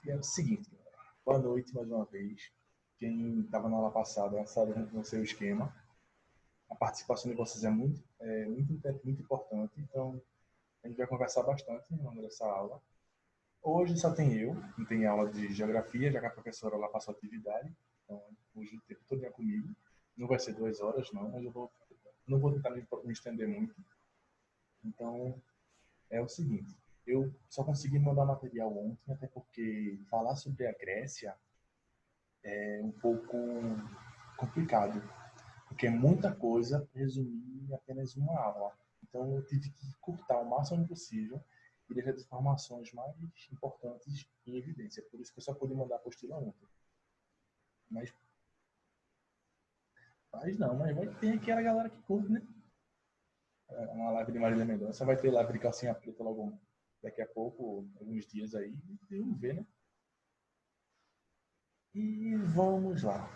E é o seguinte, galera. Boa noite mais uma vez. Quem estava na aula passada sabe no seu esquema. A participação de vocês muito importante, então a gente vai conversar bastante ao longo dessa aula. Hoje só tem eu, não tem aula de geografia, já que a professora lá passou a atividade, então hoje o tempo todo é comigo. Não vai ser 2 horas, não, mas não vou tentar me estender muito. Então, é o seguinte, eu só consegui mandar material ontem, até porque falar sobre a Grécia é um pouco complicado, porque é muita coisa para resumir em apenas uma aula. Então eu tive que cortar o máximo possível e deixar as informações mais importantes em evidência. Por isso que eu só pude mandar a apostila ontem. Mas não, mas vai ter aquela galera que curte, né? Uma live de Marília Mendonça, vai ter live de calcinha preta logo daqui a pouco, alguns dias aí, e vamos ver, né? E vamos lá.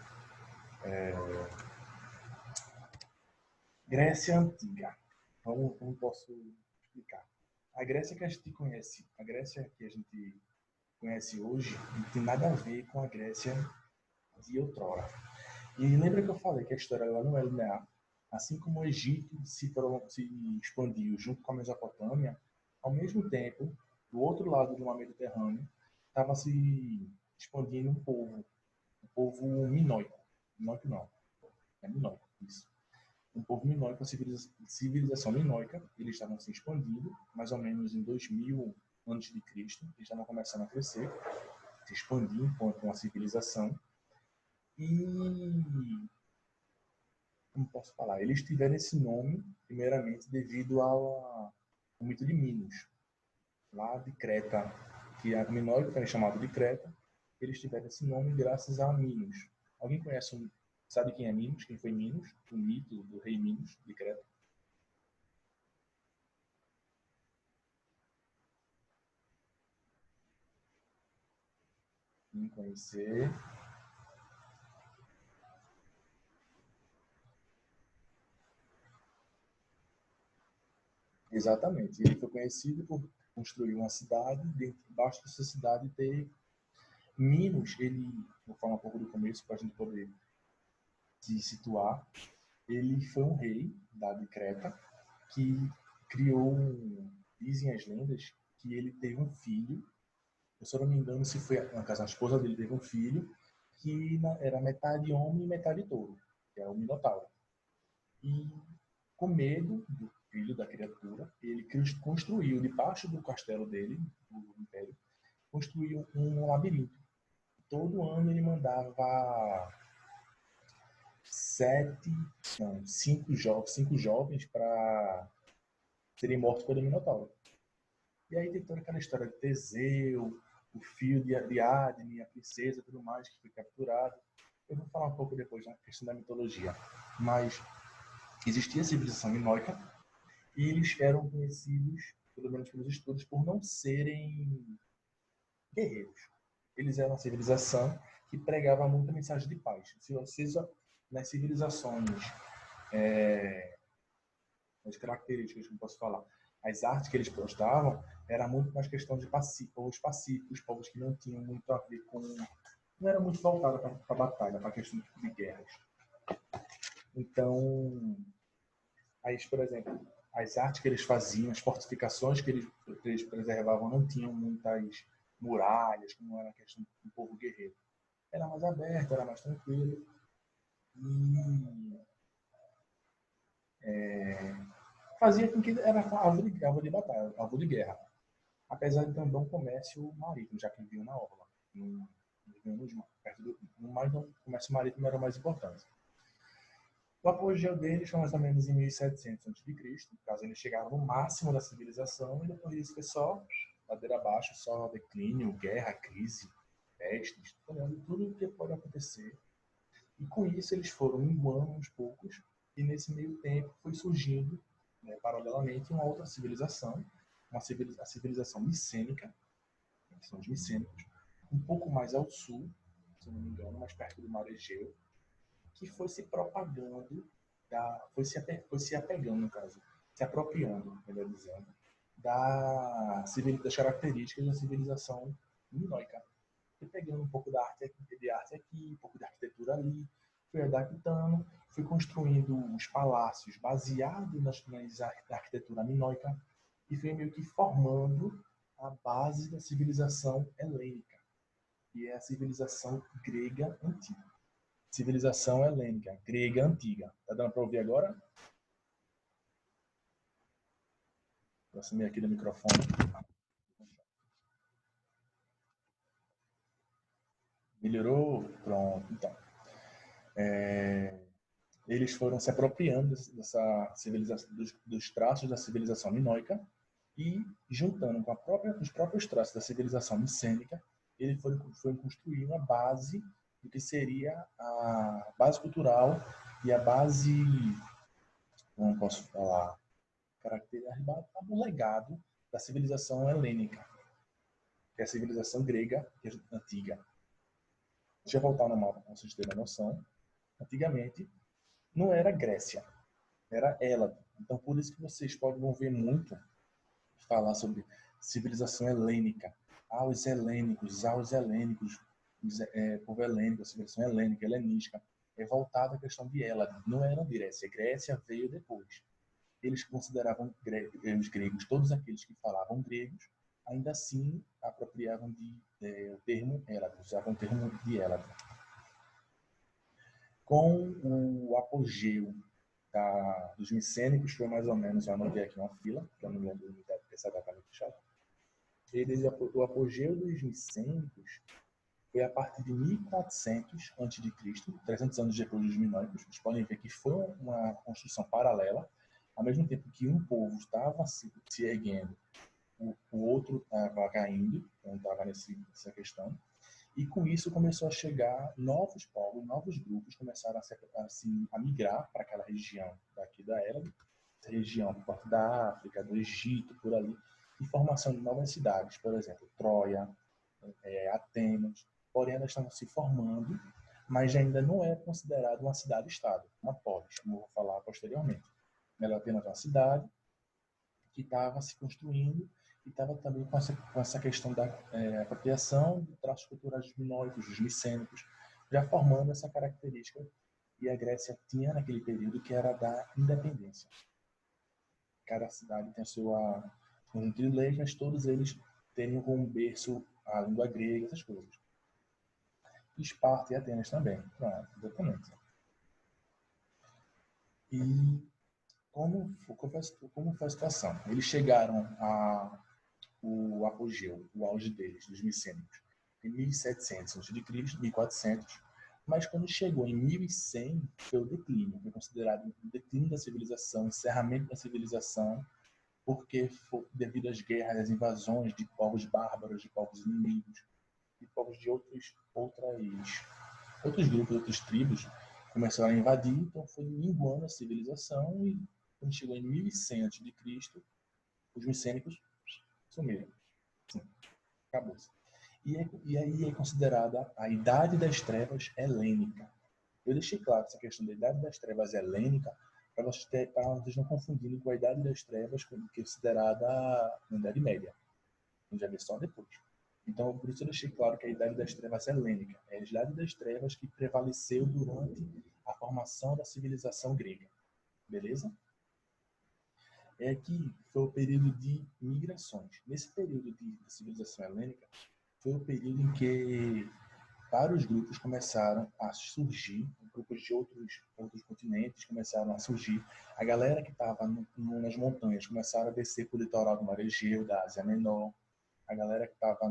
Grécia Antiga. Como posso explicar? A Grécia que a gente conhece, a Grécia que a gente conhece hoje, não tem nada a ver com a Grécia de outrora. E lembra que eu falei que a história ela não é linear? Assim como o Egito se expandiu junto com a Mesopotâmia, ao mesmo tempo, do outro lado do mar Mediterrâneo, estava se expandindo um povo minoico. Minoico não, é minoico, isso. Um povo minoico, a civilização minoica, eles estavam se expandindo, mais ou menos em 2000 antes de Cristo, eles estavam começando a crescer, se expandir enquanto uma civilização. E, como posso falar, eles tiveram esse nome, primeiramente, devido ao mito de Minos, lá de Creta, que a minoica também chamada de Creta, eles tiveram esse nome graças a Minos. Alguém conhece, sabe quem é Minos? Quem foi Minos? O mito do rei Minos, de Creta? Quem conhecer. Exatamente. Ele foi conhecido por construir uma cidade, debaixo dessa cidade ter Minos. Ele, vou falar um pouco do começo para a gente poder se situar. Ele foi um rei da de Creta que criou, dizem as lendas, que ele teve um filho. Eu só não me engano se foi, na casa, a esposa dele teve um filho que era metade homem e metade touro, que era o Minotauro. E com medo do filho da criatura, ele construiu, debaixo do castelo dele, do império, construiu um labirinto. Todo ano ele mandava cinco jovens para serem mortos pelo Minotauro. E aí tem toda aquela história de Teseu, o filho de Adne, a princesa e tudo mais, que foi capturado. Eu vou falar um pouco depois na questão da mitologia. Mas existia a civilização minoica, e eles eram conhecidos, pelo menos pelos estudos, por não serem guerreiros. Eles eram uma civilização que pregava muita mensagem de paz. Se vocês, nas civilizações, as características que eu posso falar, as artes que eles postavam, era muito mais questão de povos pacíficos, povos que não tinham muito a ver com... Não era muito voltado para a batalha, para a questão de guerras. Então, aí, por exemplo, as artes que eles faziam, as fortificações que eles preservavam não tinham muitas muralhas, como era a questão do povo guerreiro. Era mais aberto, era mais tranquilo. E fazia com que era alvo de batalha, alvo de guerra. Apesar de ter um bom comércio marítimo, já que viviam na orla. Mas o comércio marítimo era o mais importante. O apogeu deles foi mais ou menos em 1700 a.C., caso eles chegaram no máximo da civilização, e depois disso foi só ladeira abaixo, só declínio, guerra, crise, pestes, tudo o que pode acontecer. E com isso eles foram minguando aos poucos, e nesse meio tempo foi surgindo, né, paralelamente, uma outra civilização, a civilização micênica, são os micênicos, um pouco mais ao sul, se não me engano, mais perto do mar Egeu, que foi se propagando, foi se apegando, no caso, se apropriando, melhor dizendo, das características da civilização minoica. fui pegando um pouco de arte aqui, um pouco de arquitetura ali, fui adaptando, fui construindo os palácios baseados na arquitetura minoica e fui meio que formando a base da civilização helênica, que é a civilização grega antiga. Civilização helênica, grega antiga. Tá dando para ouvir agora? Vou assumir aqui do microfone. Melhorou? Pronto, então. Eles foram se apropriando dessa civilização, dos traços da civilização minoica e juntando com os próprios traços da civilização micênica, ele foi construir uma base do que seria a base cultural e a base, não posso falar, o legado da civilização helênica, que é a civilização grega antiga. Deixa eu voltar no mapa para vocês terem uma noção. Antigamente, não era Grécia, era Hélade. Então, por isso que vocês vão ver muito falar sobre civilização helênica. Os helênicos, os helênicos, povo helênico, civilização helênica, helenística. É voltada à questão de Hélade. Não era Grécia. Grécia veio depois. Eles consideravam os gregos, todos aqueles que falavam gregos, ainda assim apropriavam o termo Hélade, usavam o termo de Hélade. Com o apogeu dos micênicos, foi mais ou menos, eu anotei aqui uma fila, que eu não lembro dessa data muito chata. O apogeu dos micênicos foi a partir de 1400 a.C., 300 anos depois dos minoicos. Vocês podem ver que foi uma construção paralela. Ao mesmo tempo que um povo estava se erguendo, o outro estava caindo, então estava nessa questão. E com isso começou a chegar novos povos, novos grupos, começaram a migrar para aquela região daqui da Hélade, região por parte da África, do Egito, por ali, e formação de novas cidades, por exemplo, Troia, Atenas. Porém, elas estavam se formando, mas ainda não é considerada uma cidade-estado, uma polis, como eu vou falar posteriormente. Ela é apenas uma cidade que estava se construindo e estava também com essa questão da apropriação de traços culturais dos minoicos, dos micênicos, já formando essa característica que a Grécia tinha naquele período, que era da independência. Cada cidade tem a sua conjunto de leis, mas todos eles teriam como berço a língua grega, essas coisas. Esparta e Atenas também, exatamente. E como foi a situação? Eles chegaram o apogeu, o auge deles, dos micênicos, em 1700 a.C., 1400, mas quando chegou em 1100, foi o declínio, foi considerado o declínio da civilização, encerramento da civilização, porque devido às guerras, às invasões de povos bárbaros, de povos inimigos, de povos de outros grupos, outras tribos, começaram a invadir, então foi minguando a civilização e quando chegou em 1100 a.C., os micênicos sumiram. Acabou-se. E aí é considerada a Idade das Trevas Helênica. Eu deixei claro essa questão da Idade das Trevas Helênica para vocês não confundirem com a Idade das Trevas, que é considerada a Idade Média. A gente já vê só depois. Então, por isso eu deixei claro que a Idade das Trevas Helênica é a Idade das Trevas que prevaleceu durante a formação da civilização grega. Beleza? É que foi o período de migrações. Nesse período de civilização helênica, foi o período em que vários grupos começaram a surgir, grupos de outros continentes começaram a surgir. A galera que estava nas montanhas começaram a descer para o litoral do Mar Egeu, da Ásia Menor. A galera que estava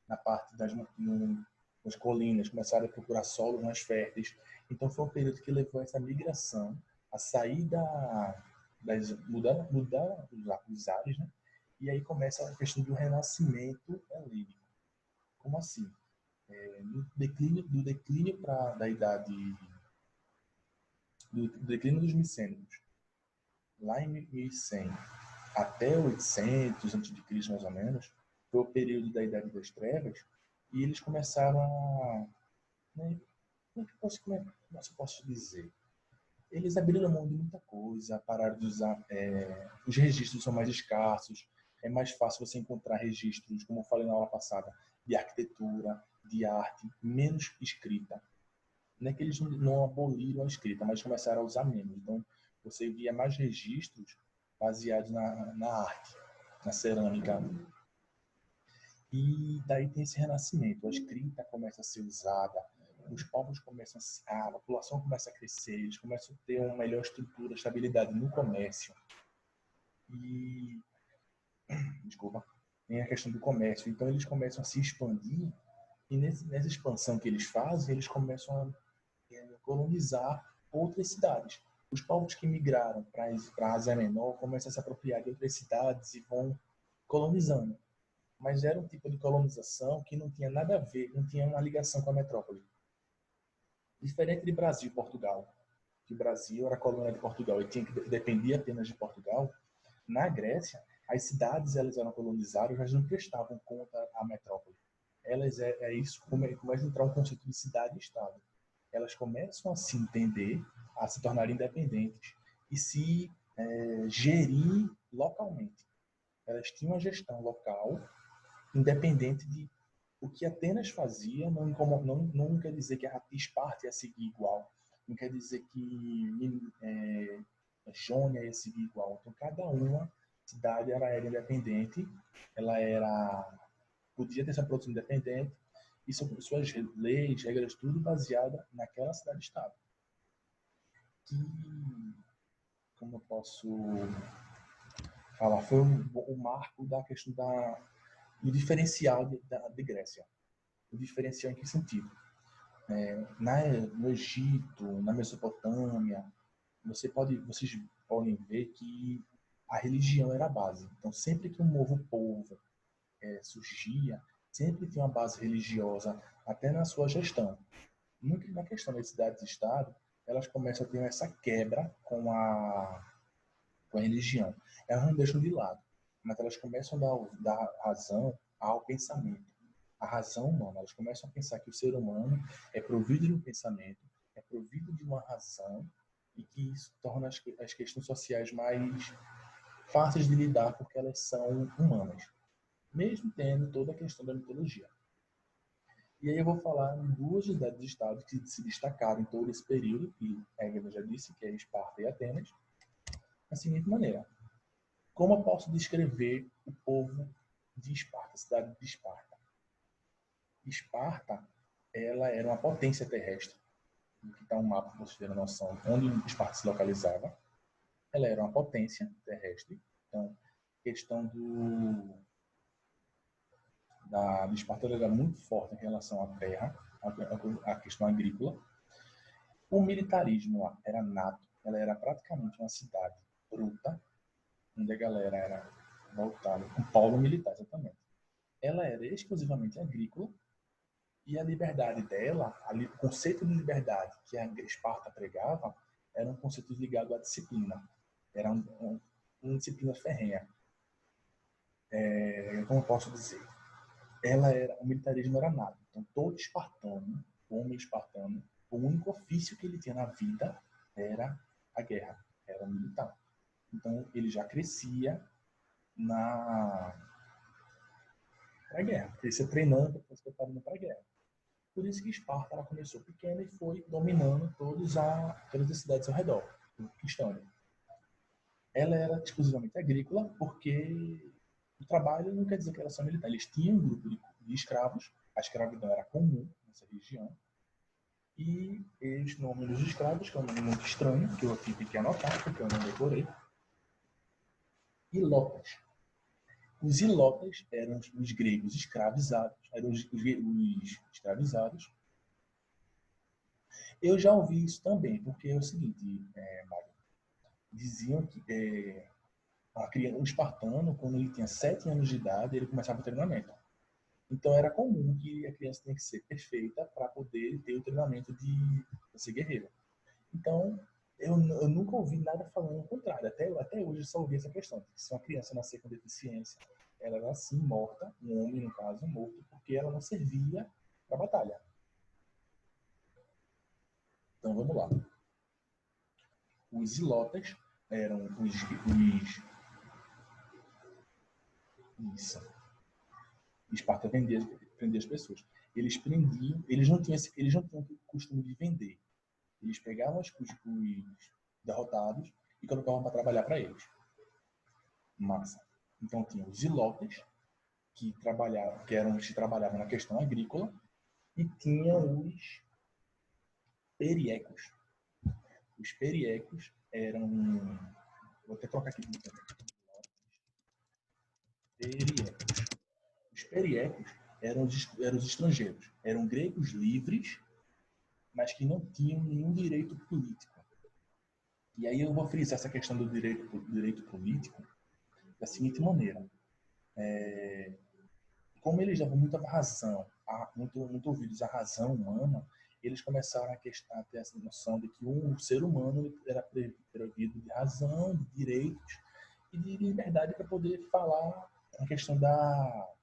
na parte das colinas começaram a procurar solos mais férteis. Então foi um período que levou essa migração a sair mudar os ares, né? E aí começa a questão do renascimento helênico. Como assim? Do declínio da idade, do declínio dos micênicos, lá em 1100 até 800 a.C., mais ou menos, foi o período da Idade das Trevas, e eles começaram a... Como é que eu posso dizer? Eles abriram mão de muita coisa, pararam de usar... os registros são mais escassos, É mais fácil você encontrar registros, como eu falei na aula passada, de arquitetura, de arte, menos escrita. Não é que eles não aboliram a escrita, mas começaram a usar menos. Então, você via mais registros baseados na arte, na cerâmica. E daí tem esse renascimento. A escrita começa a ser usada, os povos começam a população começa a crescer, eles começam a ter uma melhor estrutura, estabilidade no comércio. E, desculpa, tem a questão do comércio. Então, eles começam a se expandir e nessa expansão que eles fazem, eles começam a colonizar outras cidades. Os povos que migraram para a Ásia Menor começam a se apropriar de outras cidades e vão colonizando. Mas era um tipo de colonização que não tinha nada a ver, não tinha uma ligação com a metrópole. Diferente de Brasil e Portugal, que o Brasil era colônia de Portugal e tinha que depender apenas de Portugal. Na Grécia, as cidades elas eram colonizadas, mas não prestavam conta à metrópole. Elas isso começa a entrar um conceito de cidade e estado. Elas começam a se entender, a se tornar independentes e se gerir localmente. Elas tinham uma gestão local, independente de o que Atenas fazia. Não quer dizer que a Esparta ia seguir igual, não quer dizer que Jônia ia seguir igual. Então, cada uma cidade era independente, ela podia ter sua produção independente, e suas leis, regras, tudo baseada naquela cidade-estado. Que, como eu posso falar, foi o marco da questão do diferencial de Grécia. O diferencial em que sentido? No Egito, na Mesopotâmia, vocês podem ver que a religião era a base. Então, sempre que um novo povo surgia, sempre tinha uma base religiosa, até na sua gestão. Muito na questão das cidades e estado, elas começam a ter essa quebra com a religião. Elas não deixam de lado, mas elas começam a dar razão ao pensamento. A razão humana, elas começam a pensar que o ser humano é provido de um pensamento, é provido de uma razão, e que isso torna as questões sociais mais fáceis de lidar porque elas são humanas, mesmo tendo toda a questão da mitologia. E aí eu vou falar em duas cidades-estados que se destacaram em todo esse período, que a Égida já disse, que é Esparta e Atenas, da seguinte maneira. Como eu posso descrever o povo de Esparta, a cidade de Esparta? Esparta, ela era uma potência terrestre. Aqui está um mapa para vocês terem noção onde Esparta se localizava. Ela era uma potência terrestre. Então, a questão de Esparta era muito forte em relação à terra, a questão agrícola. O militarismo lá era nato. Ela era praticamente uma cidade bruta, onde a galera era voltada, um polo militar, exatamente. Ela era exclusivamente agrícola, e a liberdade dela, o conceito de liberdade que a Esparta pregava, era um conceito ligado à disciplina. Era uma disciplina ferrenha. Como eu posso dizer? O militarismo era nato. Então, todo espartano, homem espartano, o único ofício que ele tinha na vida era a guerra, era o militar. Então, ele já crescia para a guerra, crescia treinando, se preparando para a guerra. Por isso que Esparta ela começou pequena e foi dominando todas as cidades ao redor, conquistando. Ela era exclusivamente agrícola, porque o trabalho não quer dizer que era só militar. Eles tinham um grupo de escravos, a escravidão era comum nessa região, e eles, no nome dos escravos, que é um nome muito estranho, que eu tive que anotar, porque eu não decorei, ilotas. Os ilotas eram os gregos escravizados, eram os escravizados. Eu já ouvi isso também, porque é o seguinte, Mário, diziam que um espartano, quando ele tinha 7 anos de idade, ele começava o treinamento. Então era comum que a criança tinha que ser perfeita para poder ter o treinamento de ser guerreiro. Então, eu nunca ouvi nada falando o contrário. Até hoje eu só ouvi essa questão, de que se uma criança nascer com deficiência, ela era assim morta, um homem no caso, morto, porque ela não servia para a batalha. Então vamos lá. Os ilotas eram Isso. Esparta prendia as pessoas. Eles prendiam, eles não tinham o costume de vender. Eles pegavam os derrotados e colocavam para trabalhar para eles. Massa. Então tinha os zilotes, que trabalhavam na questão agrícola, e tinha os periecos. Os periecos eram... Vou até trocar aqui. Periecos. Os periecos eram os estrangeiros. Eram gregos livres, mas que não tinham nenhum direito político. E aí eu vou frisar essa questão do direito político da seguinte maneira. Como eles davam muita razão, muito ouvidos à razão humana, eles começaram a ter essa noção de que o ser humano era provido de razão, de direitos e de liberdade para poder falar a questão da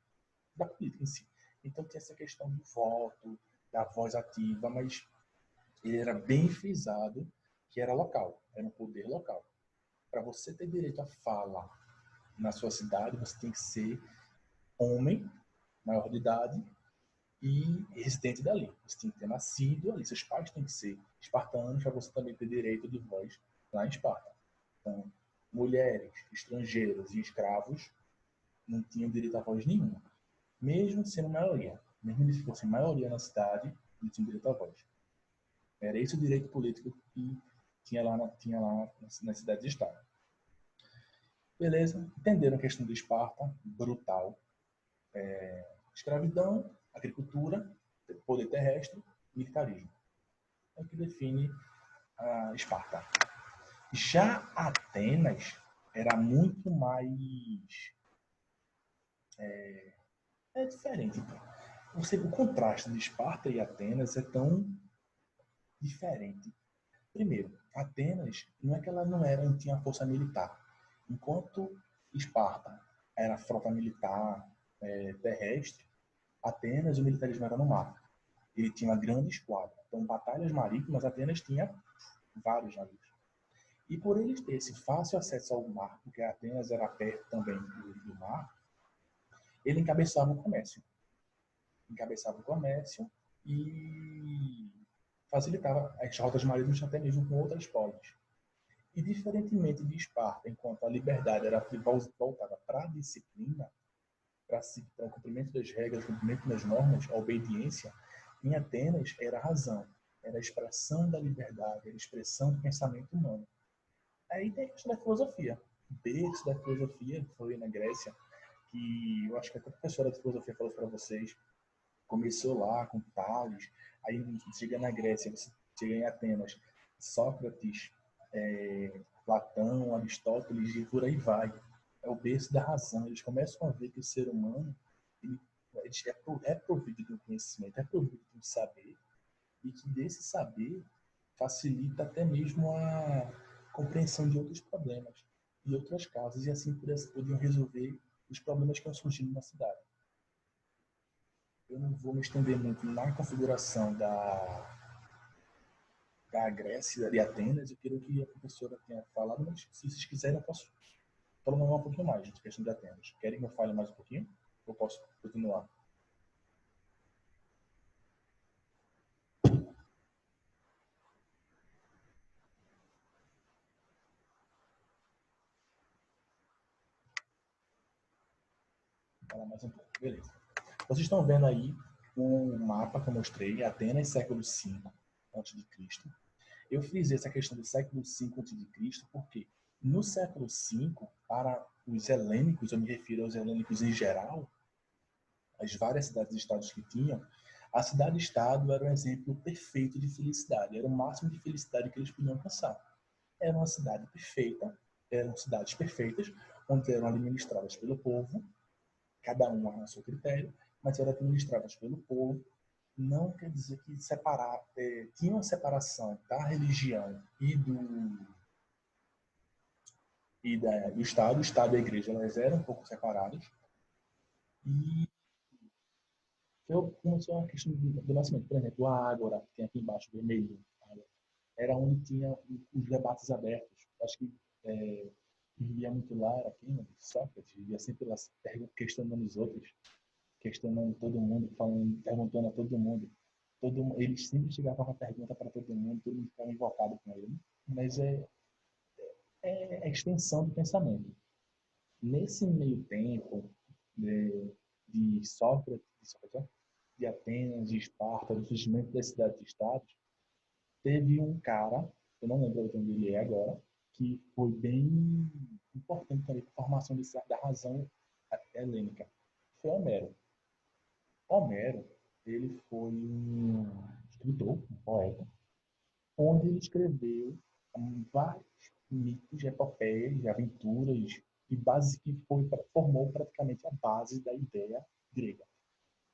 política em si. Então tinha essa questão do voto, da voz ativa, mas ele era bem frisado que era local, era um poder local. Para você ter direito à fala na sua cidade, você tem que ser homem, maior de idade e residente dali. Você tem que ter nascido ali. Seus pais têm que ser espartanos para você também ter direito de voz lá em Esparta. Então, mulheres, estrangeiros e escravos não tinham direito a voz nenhuma. Mesmo sendo maioria. Mesmo se fossem maioria na cidade, não tinham direito a voz. Era esse o direito político que tinha lá na cidade de Estado. Beleza? Entenderam a questão de Esparta? Brutal. Escravidão, agricultura, poder terrestre, militarismo. É o que define a Esparta. Já Atenas era muito mais... É diferente. O contraste de Esparta e Atenas é tão diferente. Primeiro, Atenas não é que ela não tinha força militar. Enquanto Esparta era frota militar terrestre, Atenas o militarismo era no mar. Ele tinha uma grande esquadra. Então, batalhas marítimas, Atenas tinha vários navios. E por eles ter esse fácil acesso ao mar, porque Atenas era perto também do mar, ele encabeçava o comércio. E facilitava as rotas marítimas até mesmo com outras polis. E diferentemente de Esparta, enquanto a liberdade era voltada para a disciplina, para o cumprimento das regras, o cumprimento das normas, a obediência, em Atenas era a razão, era a expressão da liberdade, era a expressão do pensamento humano. Aí tem a questão da filosofia. O berço da filosofia foi na Grécia, que eu acho que a professora de filosofia falou para vocês, começou lá com Tales, aí chega na Grécia, você chega em Atenas, Sócrates, Platão, Aristóteles e por aí vai. É o berço da razão. Eles começam a ver que o ser humano ele é provido de um conhecimento, é provido de um saber, e que desse saber facilita até mesmo a compreensão de outros problemas e outras causas, e assim podiam resolver os problemas que estão surgindo na cidade. Eu não vou me estender muito na configuração da Grécia, de Atenas. Eu quero que a professora tenha falado, mas se vocês quiserem, eu posso prolongar um pouquinho mais de questão de Atenas. Querem que eu fale mais um pouquinho? Ou posso continuar? Falar mais um pouco. Beleza. Vocês estão vendo aí o mapa que eu mostrei, Atenas, século V a.C. Eu fiz essa questão do século V a.C. porque no século V, para os helênicos, eu me refiro aos helênicos em geral, as várias cidades e estados que tinham, a cidade-estado era um exemplo perfeito de felicidade, era o máximo de felicidade que eles podiam alcançar. Era uma cidade perfeita, eram cidades perfeitas, onde eram administradas pelo povo, cada uma a seu critério, mas eram administradas pelo povo. Não quer dizer que tinha uma separação da religião do Estado. O Estado e a Igreja, elas eram um pouco separadas. E começou a questão do nascimento. Por exemplo, a Ágora, que tem aqui embaixo, vermelho, era onde tinha os debates abertos. Acho que vivia muito lá, era quem? Sócrates, vivia sempre lá questionando os outros, questionando todo mundo, falando, perguntando a todo mundo. Ele sempre chegava com a pergunta para todo mundo ficava invocado com ele. Mas é a extensão do pensamento. Nesse meio tempo de Sócrates, de Atenas, de Esparta, do surgimento das cidades-estados, teve um cara, eu não lembro onde ele é agora, que foi bem importante também para a formação da razão helênica. Foi Homero. Homero, ele foi um escritor, um poeta, onde ele escreveu vários mitos, epopeias, aventuras, e base que formou praticamente a base da ideia grega.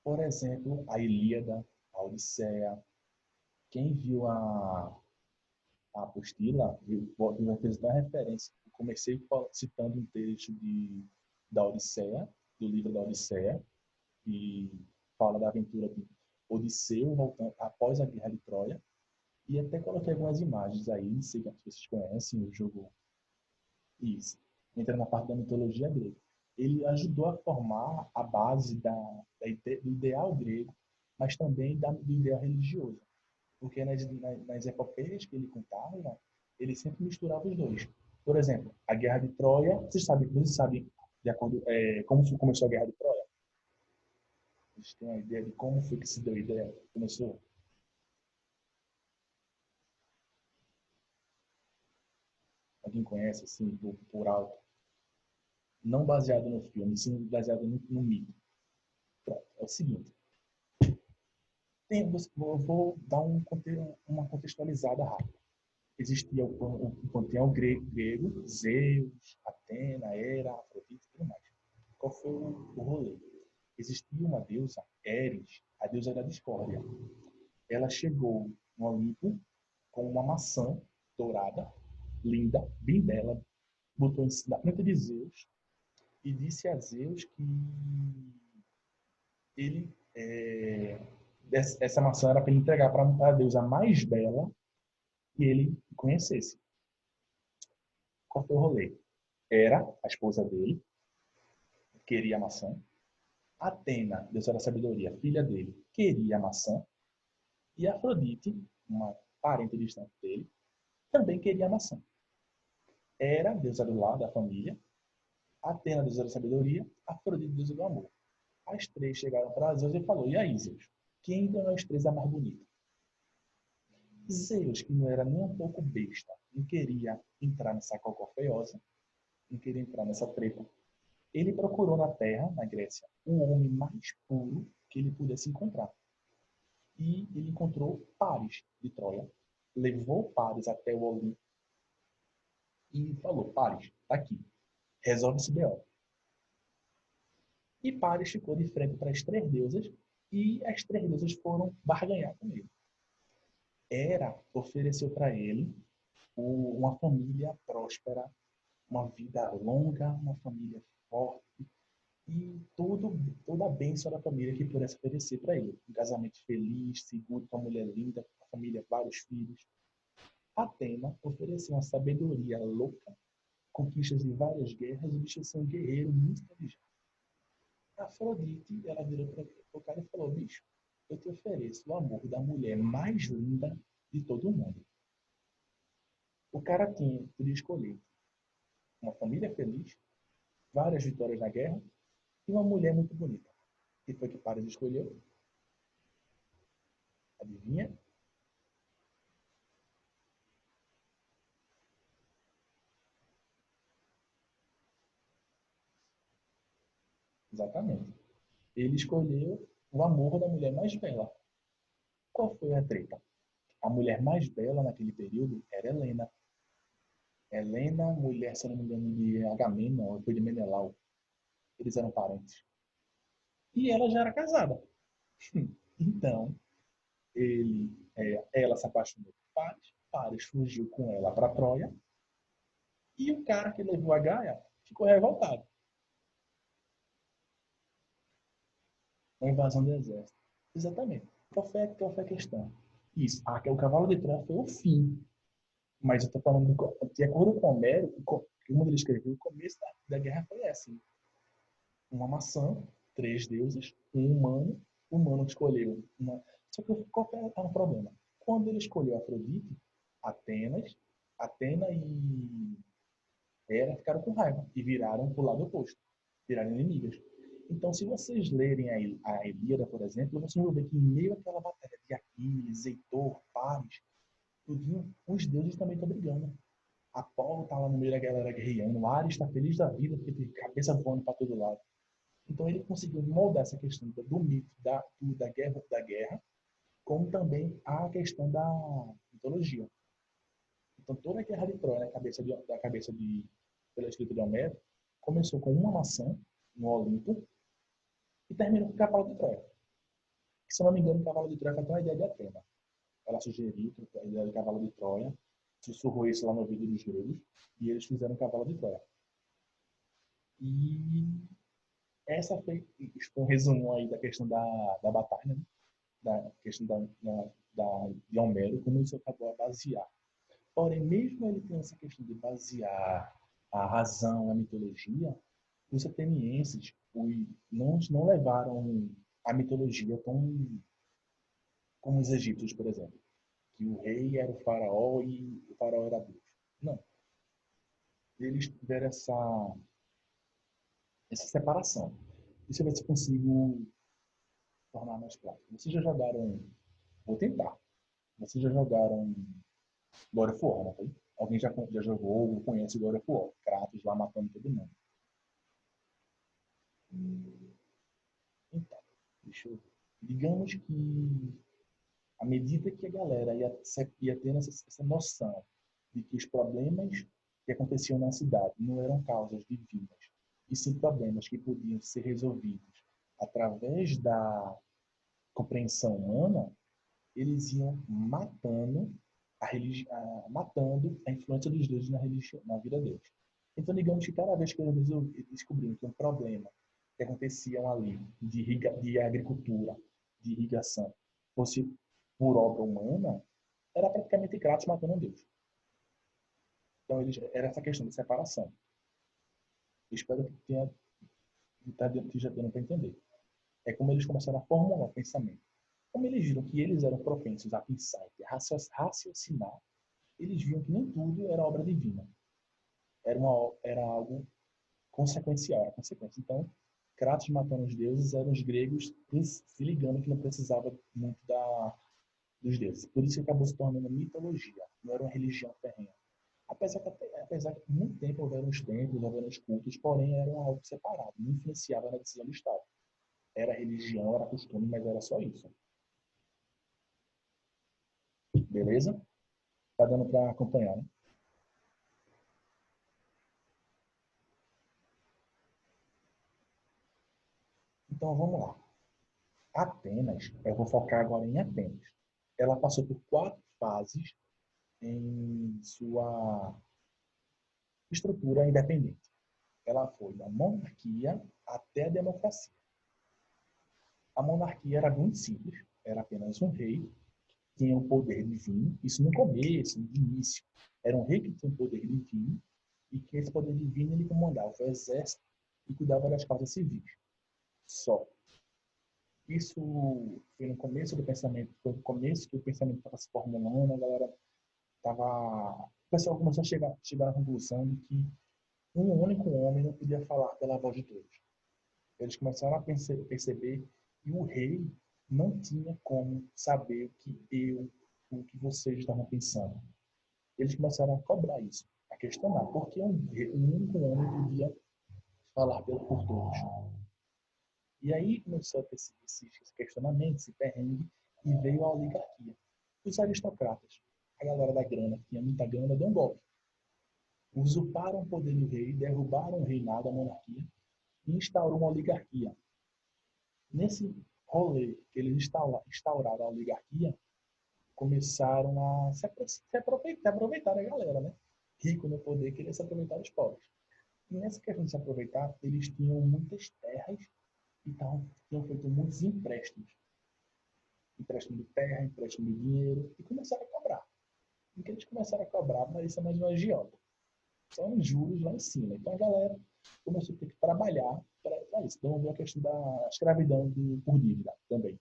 Por exemplo, a Ilíada, a Odisseia. Quem viu a apostila, vai fazer uma referência. Eu comecei citando um trecho da Odisseia, do livro da Odisseia, que fala da aventura de Odisseu voltando após a Guerra de Troia, e até coloquei algumas imagens aí, não sei se vocês conhecem o jogo. Isso. Entra na parte da mitologia grega. Ele ajudou a formar a base do ideal grego, mas também do ideal religioso. Porque nas epopeias que ele contava, ele sempre misturava os dois. Por exemplo, a Guerra de Troia, vocês sabem de acordo, como começou a Guerra de Troia? Vocês têm uma ideia de como foi que se deu a ideia? Começou? Alguém conhece, assim, por alto? Não baseado no filme, sim baseado no mito. Pronto, é o seguinte. Vou dar uma contextualizada rápida. Existia o panteão grego, Zeus, Atena, Hera, Afrodite e tudo mais. Qual foi o rolê? Existia uma deusa, Eris, a deusa da discórdia. Ela chegou no Olimpo com uma maçã dourada, linda, bem bela, botou na frente de Zeus e disse a Zeus que ele essa maçã era para ele entregar para a deusa mais bela que ele conhecesse. Qual foi o rolê? Era a esposa dele, queria a maçã. Atena, deusa da sabedoria, filha dele, queria a maçã. E Afrodite, uma parente distante dele, também queria a maçã. Era deusa do lar, da família. Atena, deusa da sabedoria. Afrodite, deusa do amor. As três chegaram para Zeus e falou: e aí, Zeus? Quem de nós três é mais bonita? Zeus, que não era nem um pouco besta, não queria entrar nessa cocó feiosa, não queria entrar nessa treta. Ele procurou na Terra, na Grécia, o homem mais puro que ele pudesse encontrar. E ele encontrou Paris, de Troia. Levou Paris até o Olimpo e falou: Paris, tá aqui, resolve esse B.O. E Paris ficou de frente para as três deusas e as três deusas foram barganhar com ele. Hera ofereceu para ele uma família próspera, uma vida longa, uma família forte e toda a bênção da família que pudesse oferecer para ele. Um casamento feliz, seguro, com uma mulher linda, com uma família, vários filhos. Atena ofereceu uma sabedoria louca, conquistas em várias guerras e bicho ser um guerreiro muito inteligente. Afrodite, ela virou para o cara e falou: bicho, eu te ofereço o amor da mulher mais linda de todo o mundo. O cara podia escolher uma família feliz, várias vitórias na guerra e uma mulher muito bonita. E foi que Paris escolheu. Adivinha? Exatamente. Ele escolheu o amor da mulher mais bela. Qual foi a treta? A mulher mais bela naquele período era Helena. Helena, mulher, se não me engano, de Agamenon, foi de Menelau. Eles eram parentes. E ela já era casada. Então, ela se apaixonou por Paris. Paris fugiu com ela para Troia. E o cara que levou a Gaia ficou revoltado. Uma invasão do exército. Exatamente. Qual foi a questão? Isso. O cavalo de Troia foi o fim. Mas eu estou falando, de acordo com Homero, Quando ele escreveu, o começo da guerra foi assim. Uma maçã, três deuses, um humano, o humano escolheu uma... Só que qual era o problema? Quando ele escolheu Afrodite, Atenas, Atena e Hera ficaram com raiva e viraram para o lado oposto, viraram inimigas. Então, se vocês lerem a Ilíada, por exemplo, vocês vão ver que em meio àquela batalha de Aquiles, Heitor, Paris, tudinho, os deuses também estão brigando. Apolo está lá no meio da galera guerreando, o Ares está feliz da vida porque tem cabeça voando para todo lado. Então ele conseguiu moldar essa questão do mito, da guerra, como também a questão da mitologia. Então toda a guerra de Troia, pela escrita de Homero, começou com uma maçã no Olimpo e terminou com o cavalo de Troia. Se eu não me engano, o cavalo de Troia foi até uma ideia de Atena. Ela sugeriu a ideia do cavalo de Troia, sussurrou isso lá no ouvido dos gregos, e eles fizeram o cavalo de Troia. E essa foi um resumo aí da questão da batalha, né? Da questão de Homero, como isso acabou a basear. Porém, mesmo ele tendo essa questão de basear a razão, a mitologia, os atenienses não levaram a mitologia tão como os egípcios, por exemplo, que o rei era o faraó e o faraó era Deus. Não. Eles tiveram essa separação. Deixa eu ver se eu consigo tornar mais prático. Vocês já jogaram... Vou tentar. Vocês já jogaram God of War, não foi? Alguém já jogou ou conhece God of War? Kratos lá matando todo mundo. Então, deixa eu ver. Digamos que à medida que a galera ia tendo essa noção de que os problemas que aconteciam na cidade não eram causas divinas, e sim problemas que podiam ser resolvidos através da compreensão humana, eles iam matando a influência dos deuses na vida deles. Então, digamos que cada vez que eles descobriam que um problema que aconteciam ali de agricultura, de irrigação, fosse por obra humana, era praticamente Kratos matando um deus. Então, era essa questão de separação. Eu espero que esteja dando para entender. É como eles começaram a formular o pensamento. Como eles viram que eles eram propensos a pensar e raciocinar, eles viam que nem tudo era obra divina. Era algo consequencial, era consequência. Então, Kratos matando os deuses eram os gregos se ligando que não precisava muito dos deuses. Por isso que acabou se tornando mitologia, não era uma religião ferrenha. Apesar que por muito tempo houveram os templos, houveram os cultos, porém eram algo separado, não influenciava na decisão do Estado. Era religião, era costume, mas era só isso. Beleza? Tá dando para acompanhar, né? Então vamos lá. Atenas, eu vou focar agora em Atenas. Ela passou por 4 fases em sua estrutura independente. Ela foi da monarquia até a democracia. A monarquia era muito simples, era apenas um rei que tinha um poder divino, isso no começo, no início. Era um rei que tinha um poder divino e que esse poder divino ele comandava o exército e cuidava das causas civis. Só. Isso foi no começo do pensamento, foi no começo que o pensamento estava se formulando, a galera estava... O pessoal começou a chegar à conclusão de que um único homem não podia falar pela voz de todos. Eles começaram a perceber que o rei não tinha como saber o que vocês estavam pensando. Eles começaram a cobrar isso, a questionar por que um único homem podia falar por todos. E aí começou a ter esses questionamentos, esse perrengue, e veio a oligarquia. Os aristocratas, a galera da grana, que tinha muita grana, deu um golpe. Usurparam o poder do rei, derrubaram o reinado, a monarquia, e instaurou uma oligarquia. Nesse rolê que eles instauraram a oligarquia, começaram a aproveitar da galera, né? Rico no poder, queria se aproveitar dos pobres. E nessa questão de se aproveitar, eles tinham muitas terras e tinham feito muitos empréstimos. Empréstimo de terra, empréstimo de dinheiro, e começaram a cobrar. E que eles começaram a cobrar, mas isso é mais um agiota. são juros lá em cima. Então a galera começou a ter que trabalhar para isso. Então veio a questão da escravidão por dívida também.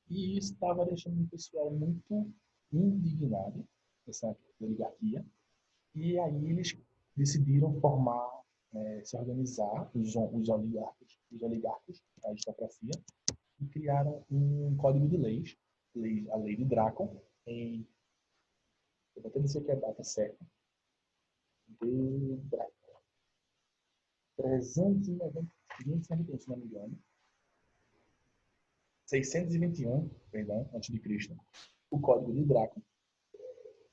E isso estava deixando o pessoal muito indignado, essa oligarquia. E aí eles decidiram formar, se organizar, os oligarcas, a aristocracia, e criaram um código de leis, a lei de Draco, em, eu vou até dizer que é a data certa, de Draco, 391, se não me engano, 621, perdão, antes de Cristo, o código de Draco,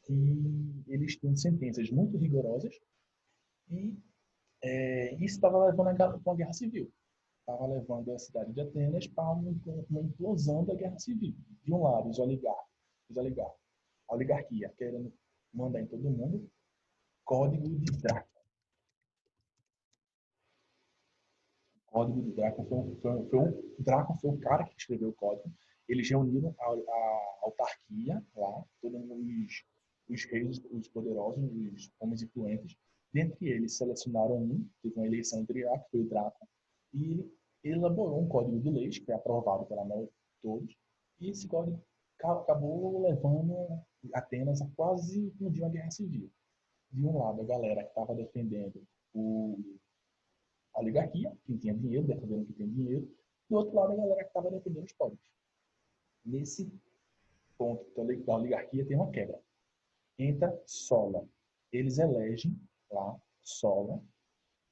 que eles tinham sentenças muito rigorosas e isso estava levando a uma guerra civil. Estava levando a cidade de Atenas para uma implosão da guerra civil. De um lado, os oligarcas, a oligarquia querendo mandar em todo mundo, código de Draco. Código de Draco Draco foi o cara que escreveu o código. Eles reuniram a autarquia lá, todos os reis, os poderosos, os homens influentes. Dentre eles, selecionaram teve uma eleição entre que foi o Draco, e ele elaborou um código de leis, que foi aprovado pela maioria de todos, e esse código acabou levando Atenas a quase um dia uma guerra civil. De um lado, a galera que estava defendendo a oligarquia, quem tinha dinheiro, defendendo que tem dinheiro, do outro lado, a galera que estava defendendo os pobres. Nesse ponto da oligarquia tem uma quebra. Entra Sola. Eles elegem lá Sola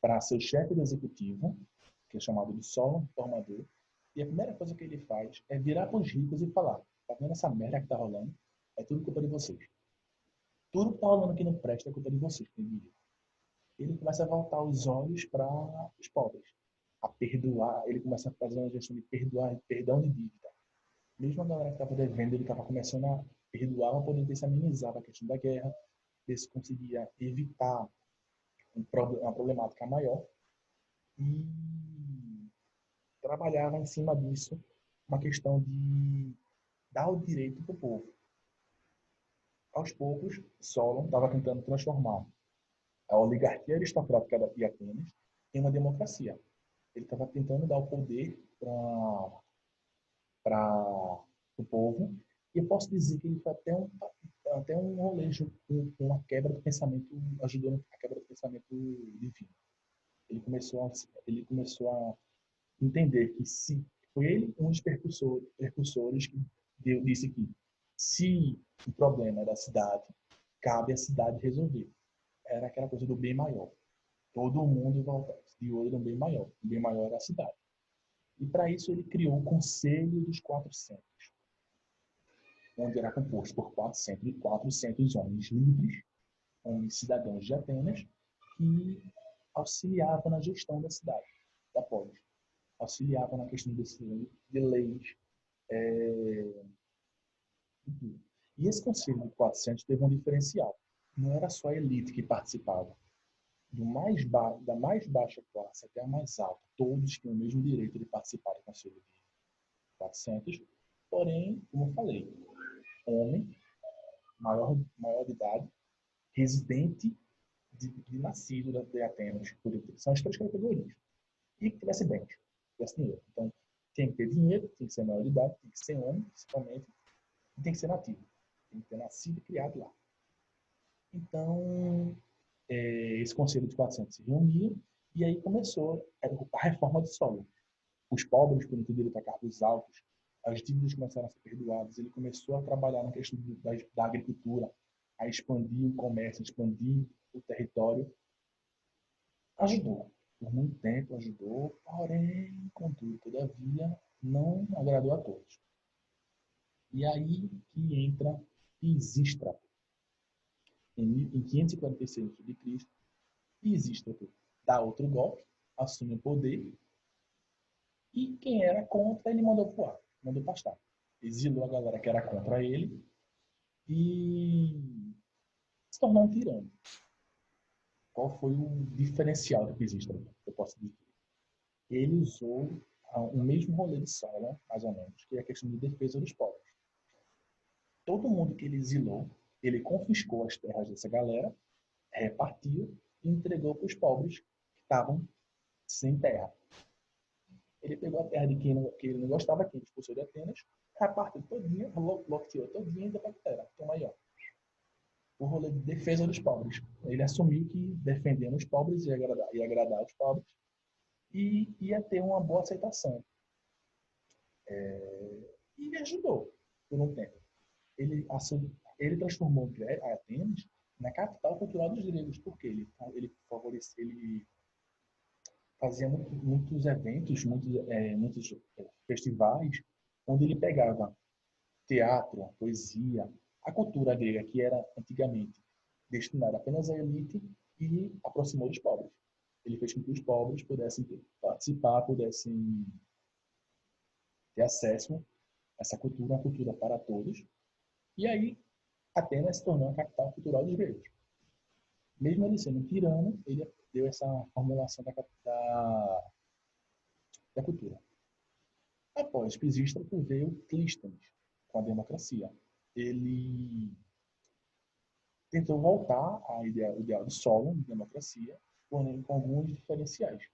para ser o chefe do executivo, que é chamado de Sola Formador, e a primeira coisa que ele faz é virar para os ricos e falar: tá vendo essa merda que tá rolando? É tudo culpa de vocês. Tudo que tá rolando aqui não presta é culpa de vocês, que tem dinheiro. Ele começa a voltar os olhos para os pobres, a perdoar. Ele começa a fazer uma gestão de perdoar, perdão de dívida. Mesmo a galera que estava devendo, ele estava começando a perdoar para poder ver se amenizava a questão da guerra, ver se conseguia evitar uma problemática maior, e trabalhava em cima disso uma questão de dar o direito para o povo. Aos poucos, Solon estava tentando transformar a oligarquia aristocrática de Atenas em uma democracia. Ele estava tentando dar o poder para o povo, e eu posso dizer que ele foi até um rolê uma quebra do pensamento, ajudou na quebra do pensamento divino. Ele começou a entender que se foi ele um dos percursores que disse que se o problema é da cidade, cabe à cidade resolver. Era aquela coisa do bem maior. Todo mundo voltasse de olho no bem maior. O bem maior era a cidade. E para isso ele criou o Conselho dos 400, onde era composto por 400 homens livres, homens cidadãos de Atenas, que auxiliavam na gestão da cidade, da polis. Auxiliavam na questão de leis. E esse Conselho de 400 teve um diferencial. Não era só a elite que participava. Da mais baixa classe até a mais alta, todos tinham o mesmo direito de participar do Conselho de 400, porém, como eu falei, homem, maior de idade, residente de nascido de Atenas, são as três categorias. E que tivesse bens, tivesse dinheiro. Então, tem que ter dinheiro, tem que ser maior de idade, tem que ser homem, principalmente, e tem que ser nativo. Tem que ter nascido e criado lá. Então, esse Conselho de 400 se reunia, e aí começou a reforma do solo. Os pobres podiam ter direito a cargos altos, as dívidas começaram a ser perdoadas, ele começou a trabalhar na questão da agricultura, a expandir o comércio, expandir o território. Ajudou, por muito tempo ajudou, porém, contudo, todavia, não agradou a todos. E aí que entra Pisístrato. Em 546 a.C., Pisístrato dá outro golpe, assume o poder, e quem era contra, ele mandou voar, mandou pastar. Exilou a galera que era contra ele e se tornou um tirano. Qual foi o diferencial do Pisístrato, eu posso dizer? Ele usou o mesmo rolê de Solon, mais ou menos, que é a questão de defesa dos povos. Todo mundo que ele exilou, ele confiscou as terras dessa galera, repartiu e entregou para os pobres que estavam sem terra. Ele pegou a terra de que ele não gostava, quem expulsou de Atenas, repartiu todinha, loteou todinha e deu para a galera. Toma aí, ó. O rolê de defesa dos pobres. Ele assumiu que defendendo os pobres ia agradar os pobres e ia ter uma boa aceitação. E ajudou por um tempo. Ele transformou a Atenas na capital cultural dos gregos, porque ele fazia muitos eventos, muitos festivais, onde ele pegava teatro, poesia, a cultura grega, que era antigamente destinada apenas à elite, e aproximou dos pobres. Ele fez com que os pobres pudessem participar, pudessem ter acesso a essa cultura, uma cultura para todos. E aí, Atenas se tornou a capital cultural dos gregos. Mesmo ele sendo um tirano, ele deu essa formulação da cultura. Após Pisístrato veio Clístenes, com a democracia. Ele tentou voltar ao ideal de Solon, de democracia, porém com alguns diferenciais.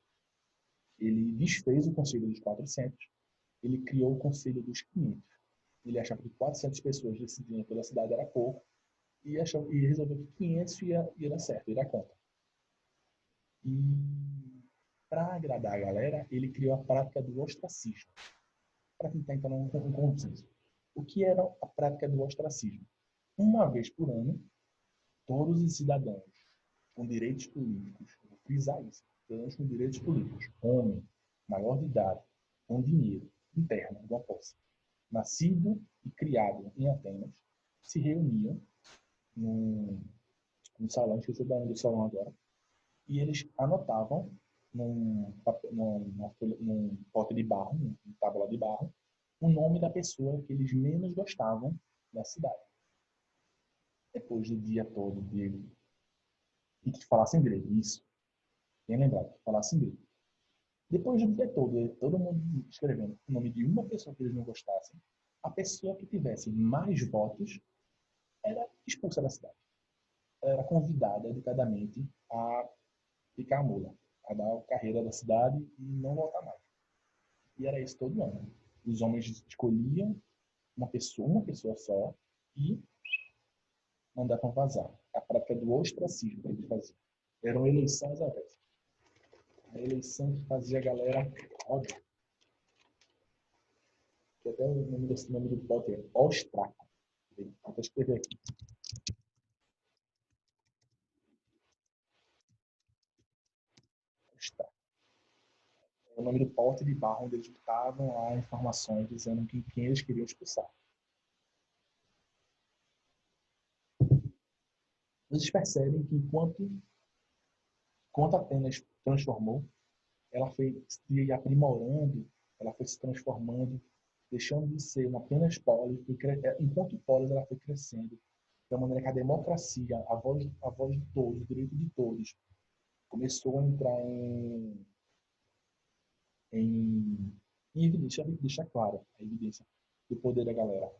Ele desfez o Conselho dos 400, ele criou o Conselho dos 500. Ele achava que 400 pessoas decidindo pela cidade era pouco, e resolveu que 500 ia dar certo, ia dar conta. E para agradar a galera, ele criou a prática do ostracismo, para tentar entrar num consenso. O que era a prática do ostracismo? Uma vez por ano, todos os cidadãos com direitos políticos, vou frisar isso, cidadãos com direitos políticos, homem, maior de idade, com dinheiro, interno, alguma posse, nascido e criado em Atenas, se reuniam num, num salão, esqueci o nome do salão agora, e eles anotavam num pote de barro, numa tábua de barro, o nome da pessoa que eles menos gostavam da cidade. Depois do dia todo dele, e que falasse em grego, isso, bem lembrado, que falasse em grego. Depois do dia todo mundo escrevendo o nome de uma pessoa que eles não gostassem, a pessoa que tivesse mais votos era expulsa da cidade. Ela era convidada educadamente a ficar a mula, a dar a carreira da cidade e não voltar mais. E era isso todo ano. Os homens escolhiam uma pessoa só, e mandavam vazar. A prática do ostracismo que eles faziam. Eram eleições abertas. A eleição que fazia a galera óbvio. Que até o nome desse nome do pote é Ostraco. Vou escrever aqui. Ostraco. É o nome do pote de barro onde eles botavam lá informações dizendo quem eles queriam expulsar. Vocês percebem que enquanto Atenas transformou, ela foi se aprimorando, ela foi se transformando, deixando de ser uma apenas polis, enquanto polis ela foi crescendo, de uma maneira que a democracia, a voz de todos, o direito de todos, começou a entrar em, em evidência, deixa claro a evidência do poder da galera.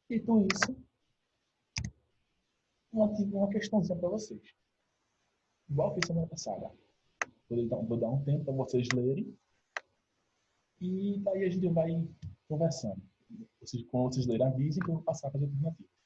E com isso, uma questãozinha para vocês. Igual fiz semana passada. Vou dar um tempo para vocês lerem e daí a gente vai conversando. Quando vocês lerem, avisem que eu vou passar para as alternativas.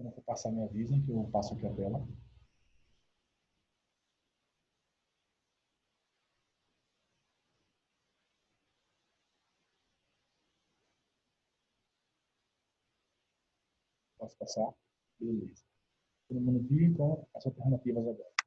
Quando eu for passar, me avisem que eu passo aqui a tela. Posso passar? Beleza. Todo mundo viu, então, as alternativas agora.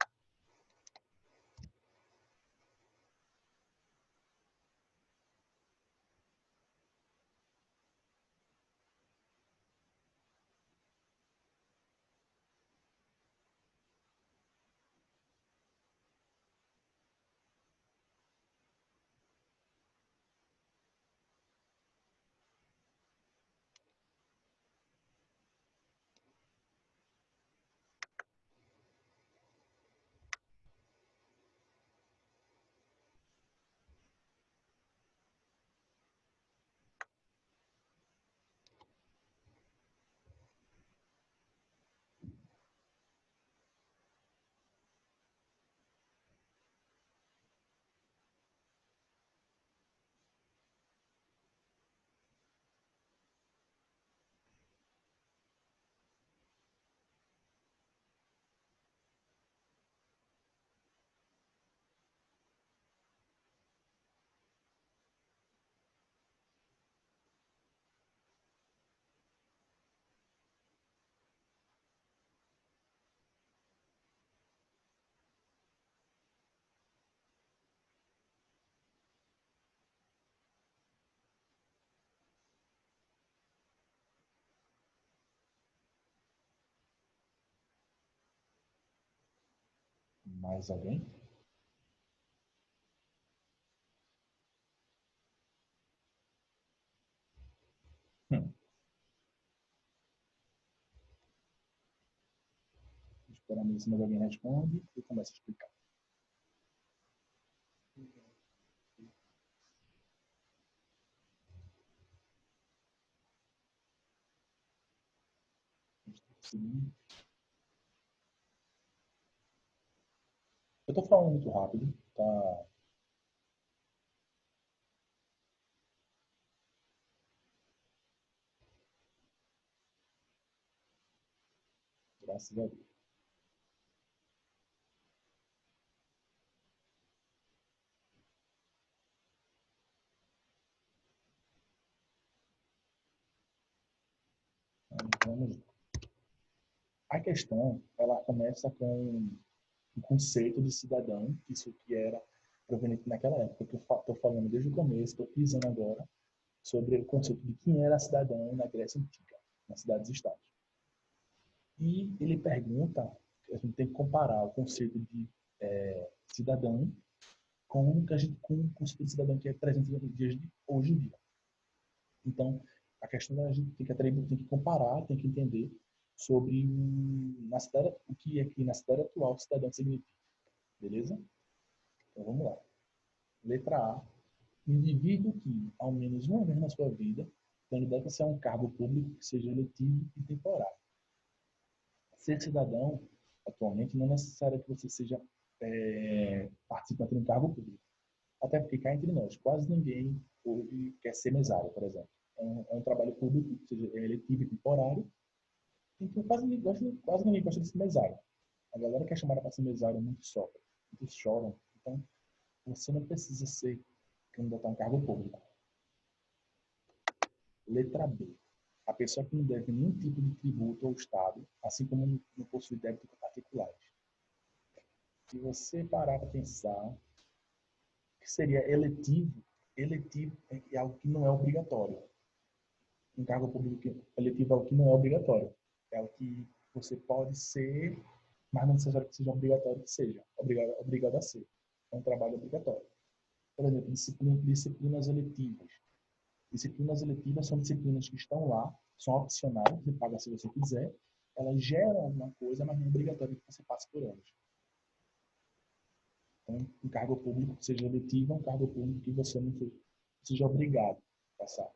Mais alguém? Hum. Esperando se mais alguém responde e começa a explicar. Sim. Eu estou falando muito rápido, tá? Graças a Deus. Então, vamos lá. A questão, ela começa com o conceito de cidadão, isso que era proveniente naquela época, que eu estou falando desde o começo, estou pisando agora, sobre o conceito de quem era cidadão na Grécia Antiga, nas cidades-estados. E ele pergunta, a gente tem que comparar o conceito de cidadão com com o conceito de cidadão que é presente nos dias de hoje em dia. Então, a questão da gente tem que comparar, tem que entender sobre na cidade, o que é que na cidade atual cidadão significa, beleza? Então vamos lá. Letra A. Indivíduo que, ao menos uma vez na sua vida, candidata-se a um cargo público que seja eletivo e temporário. Ser cidadão, atualmente, não é necessário que você seja participante de um cargo público. Até porque cá entre nós, quase ninguém hoje quer ser mesário, por exemplo. É um trabalho público, ou seja, é eletivo e temporário, então quase ninguém gosta de ser mesário. A galera que é chamada para ser mesário muito sofre, muitos choram. Então, você não precisa ser candidato a um cargo público. Letra B. A pessoa que não deve nenhum tipo de tributo ao Estado, assim como não possui débito particulares. Se você parar para pensar, que seria eletivo, eletivo é algo que não é obrigatório. Um cargo público eletivo é algo que não é obrigatório. É algo que você pode ser, mas não necessariamente que seja obrigatório que seja. Obrigado a ser. É um trabalho obrigatório. Por exemplo, disciplinas eletivas. Disciplinas eletivas são disciplinas que estão lá, são opcionais, você paga se você quiser. Elas geram alguma coisa, mas não é obrigatório que você passe por elas. Então, um cargo público que seja eletivo é um cargo público que você não seja obrigado a passar.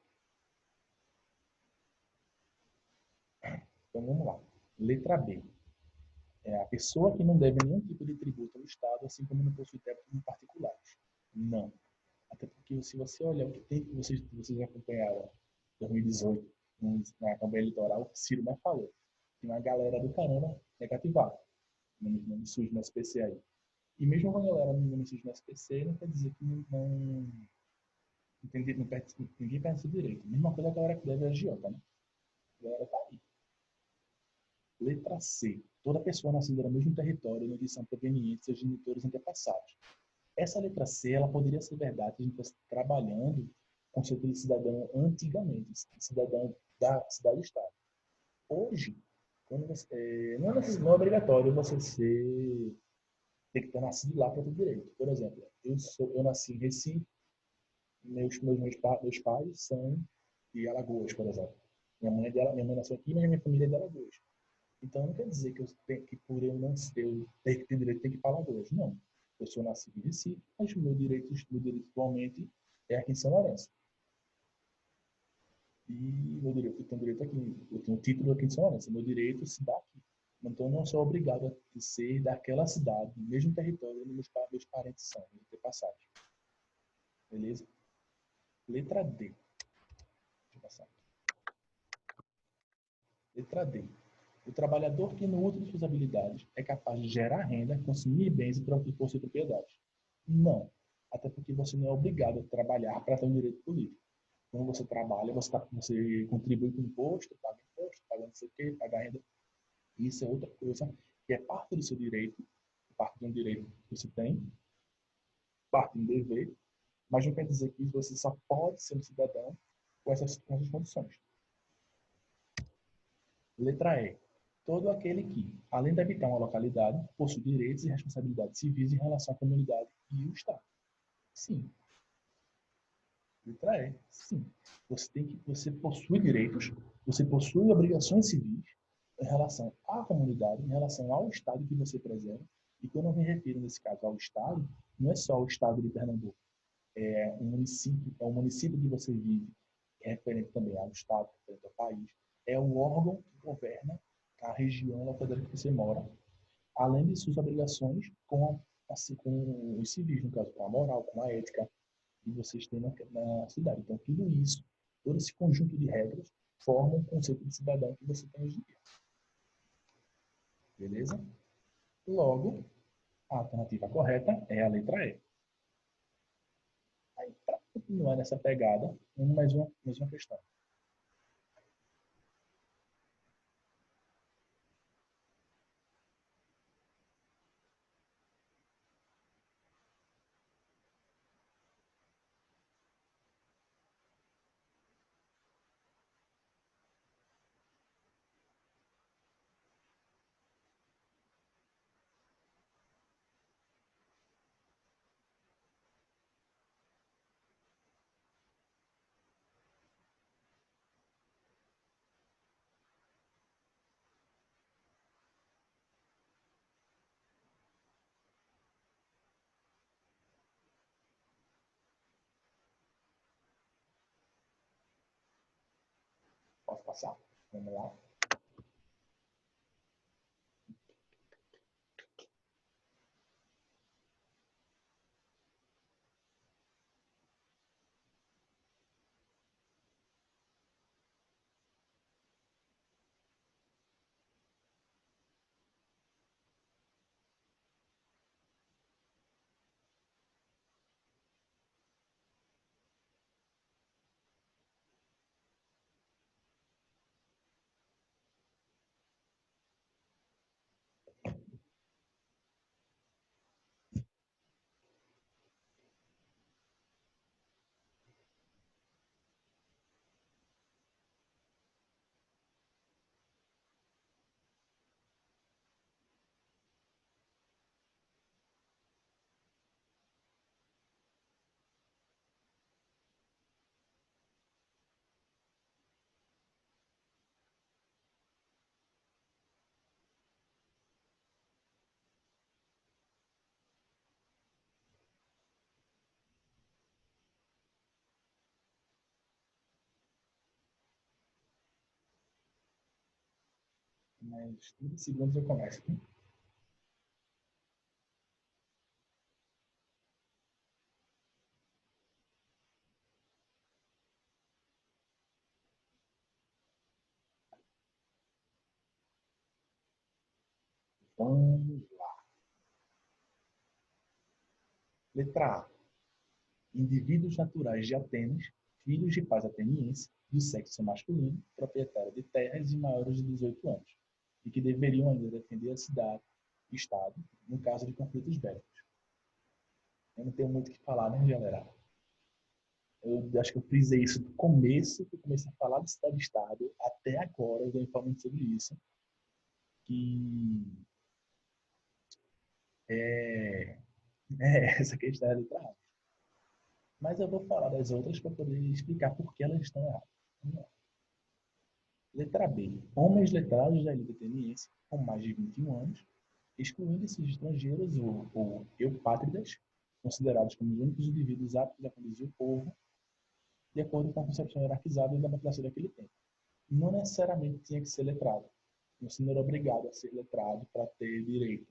Então, vamos lá. Letra B. É a pessoa que não deve nenhum tipo de tributo ao Estado, assim como não possui débitos em particulares. Não. Até porque se você olhar o que tem, vocês acompanharam 2018, na campanha eleitoral, o Ciro não falou. tem uma galera do caramba negativada no SUS, no SPC aí. E mesmo com a galera no SUS, no SPC, não quer dizer que ninguém pensa direito. Mesma coisa que a galera que deve é agiota, né? A galera tá aí. Letra C. Toda pessoa nascida no mesmo território onde são provenientes seus genitores antepassados. Essa letra C, ela poderia ser verdade se a gente estivesse trabalhando com o conceito de cidadão antigamente, cidadão da cidade-estado. Hoje, quando você, não é obrigatório você ter que ter nascido lá para ter direito. Por exemplo, eu nasci em Recife, meus pais são de Alagoas, por exemplo. Minha mãe nasceu aqui, mas minha família é de Alagoas. Então, não quer dizer que por eu não ser, eu ter que ter direito, tem que ir para Alagoas. Não. Eu sou nascido em Recife, mas meu direito atualmente é aqui em São Lourenço. E eu tenho direito aqui, eu tenho um título aqui em São Lourenço. Meu direito se dá aqui. Então, eu não sou obrigado a ser daquela cidade, no mesmo território onde meus parentes são, de ter passagem. Beleza? Letra D. Deixa eu passar. Letra D. O trabalhador que, no uso de suas habilidades, é capaz de gerar renda, consumir bens e possuir propriedades. Não. Até porque você não é obrigado a trabalhar para ter um direito político. Quando você trabalha, você contribui com imposto, paga não sei o quê, paga renda. Isso é outra coisa que é parte do seu direito, parte de um direito que você tem, parte de um dever, mas não quer dizer que você só pode ser um cidadão com essas condições. Letra E. Todo aquele que, além de habitar uma localidade, possui direitos e responsabilidades civis em relação à comunidade e o Estado. Sim. Letra E. Sim. Você possui direitos, você possui obrigações civis em relação à comunidade, em relação ao Estado que você preserva. E quando eu me refiro, nesse caso, ao Estado, não é só o Estado de Pernambuco. É o município que você vive, que é referente também ao Estado, referente ao país. É o órgão que governa a região localidade que você mora, além de suas obrigações com os civis, no caso, com a moral, com a ética que vocês têm na cidade. Então, tudo isso, todo esse conjunto de regras, forma um conceito de cidadão que você tem hoje em dia. Beleza? Logo, a alternativa correta é a letra E. Aí, para continuar nessa pegada, mais uma questão. Posso passar? Vamos lá. Mais 30 segundos eu começo. Vamos lá. Letra A. Indivíduos naturais de Atenas, filhos de pais atenienses, do sexo masculino, proprietários de terras e maiores de 18 anos, e que deveriam ainda defender a cidade e Estado no caso de conflitos bélicos. Eu não tenho muito o que falar, né, galera? Eu acho que eu frisei isso do começo, que eu comecei a falar de cidade-estado, até agora eu venho falando sobre isso, que é, essa questão é letra A. Mas eu vou falar das outras para poder explicar por que elas estão erradas. Vamos lá. Letra B. Homens letrados da elite ateniense com mais de 21 anos, excluindo esses estrangeiros ou eupátridas, considerados como os únicos indivíduos aptos a conduzir o povo, de acordo com a concepção hierarquizada da democracia daquele tempo. Não necessariamente tinha que ser letrado. Você não era obrigado a ser letrado para ter direito.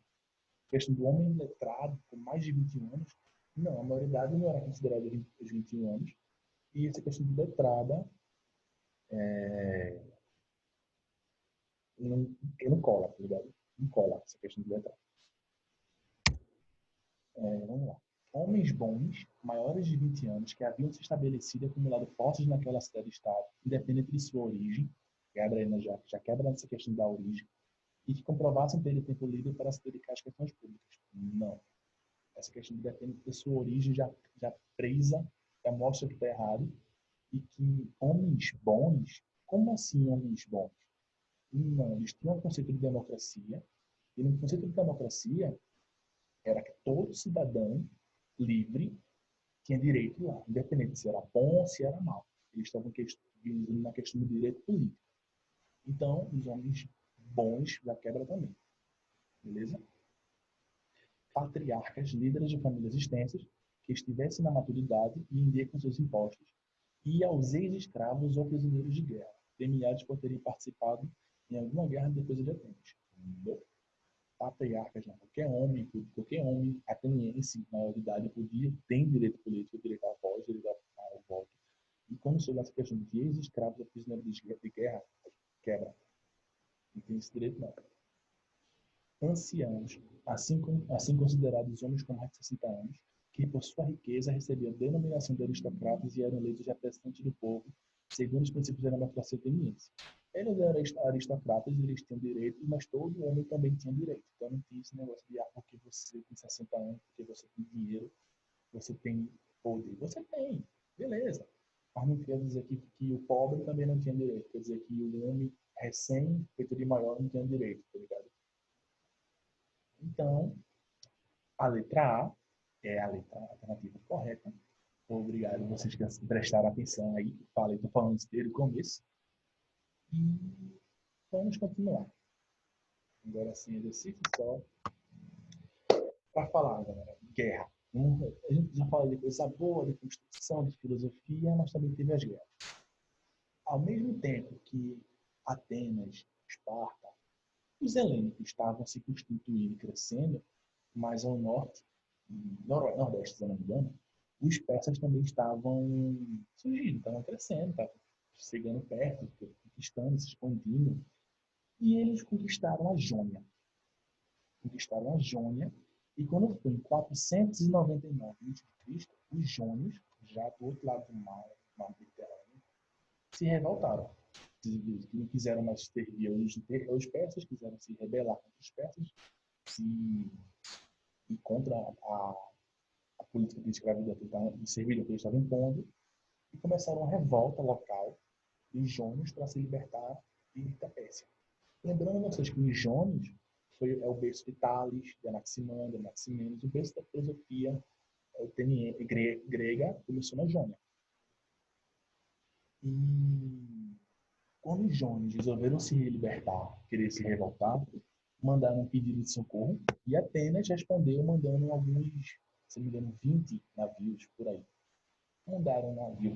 A questão do homem letrado com mais de 21 anos, não, a maioridade não era considerada os 21 anos. E essa questão de letrada não, não cola, tá ligado? Não cola essa questão de letrada. Vamos lá. Homens bons, maiores de 20 anos, que haviam se estabelecido e acumulado posses naquela cidade-estado, independente de sua origem, já quebra essa questão da origem, e que comprovassem ter tempo livre para se dedicar às questões públicas. Não. Essa questão depende da sua origem, já presa, já mostra que está errado, e que homens bons, como assim homens bons? Não, eles tinham um conceito de democracia, e no conceito de democracia era que todo cidadão livre tinha direito lá, independente se era bom ou se era mal. Eles estavam visando na questão do direito político. Então, os homens bons já quebra também. Beleza? Patriarcas, líderes de famílias extensas, que estivessem na maturidade e em dia com seus impostos, e aos ex-escravos ou prisioneiros de guerra, premiados por terem participado em alguma guerra de defesa de Atenas. Não. Patriarcas, não. Qualquer homem ateniense, maior de idade, podia, tem direito político, direito à voz, direito ao voto. E quando chega essa questão de ex-escravos ou prisioneiros de guerra, quebra. Não tem esse direito, não. Anciãos, assim considerados homens com mais de 60 anos, que por sua riqueza recebiam a denominação de aristocratas e eram eleitos representantes do povo, segundo os princípios da democracia ateniense. Eles eram aristocratas, eles tinham direitos, mas todo homem também tinha direito. Então não tinha esse negócio de, porque você tem 60 anos, porque você tem dinheiro, você tem poder. Você tem, beleza. Mas não quer dizer que o pobre também não tinha direito. Quer dizer que o homem recém, feito de maior, não tinha direito, tá ligado? Então, a letra A é a letra alternativa correta. Obrigado vocês que prestaram atenção aí. Falei, estou falando isso desde o começo. E vamos continuar. Agora sim, exercício só para falar, galera. Guerra. A gente já falou de coisa boa, de construção, de filosofia, mas também teve as guerras. Ao mesmo tempo que Atenas, Esparta, os helênicos estavam se constituindo e crescendo, mais ao norte, nordeste, se não me engano, os persas também estavam surgindo, estavam crescendo, estavam chegando perto, conquistando, se expandindo. E eles conquistaram a Jônia. Conquistaram a Jônia, e quando foi em 499 a.C., os jônios, já do outro lado do mar Mediterrâneo, se revoltaram. Não quiseram mais servir aos persas, quiseram se rebelar contra os persas, e contra a política de escravidão de servidão que eles estavam impondo, e começaram uma revolta local dos jônios para se libertar da Pérsia. Lembrando vocês que os jônios é o berço de Tales, de Anaximandro, Anaximenes, o berço da filosofia grega começou na Jônia. E quando os jônios resolveram se libertar, querer se revoltar, mandaram um pedido de socorro e Atenas respondeu mandando alguns, se não me engano, 20 navios por aí. Mandaram um navio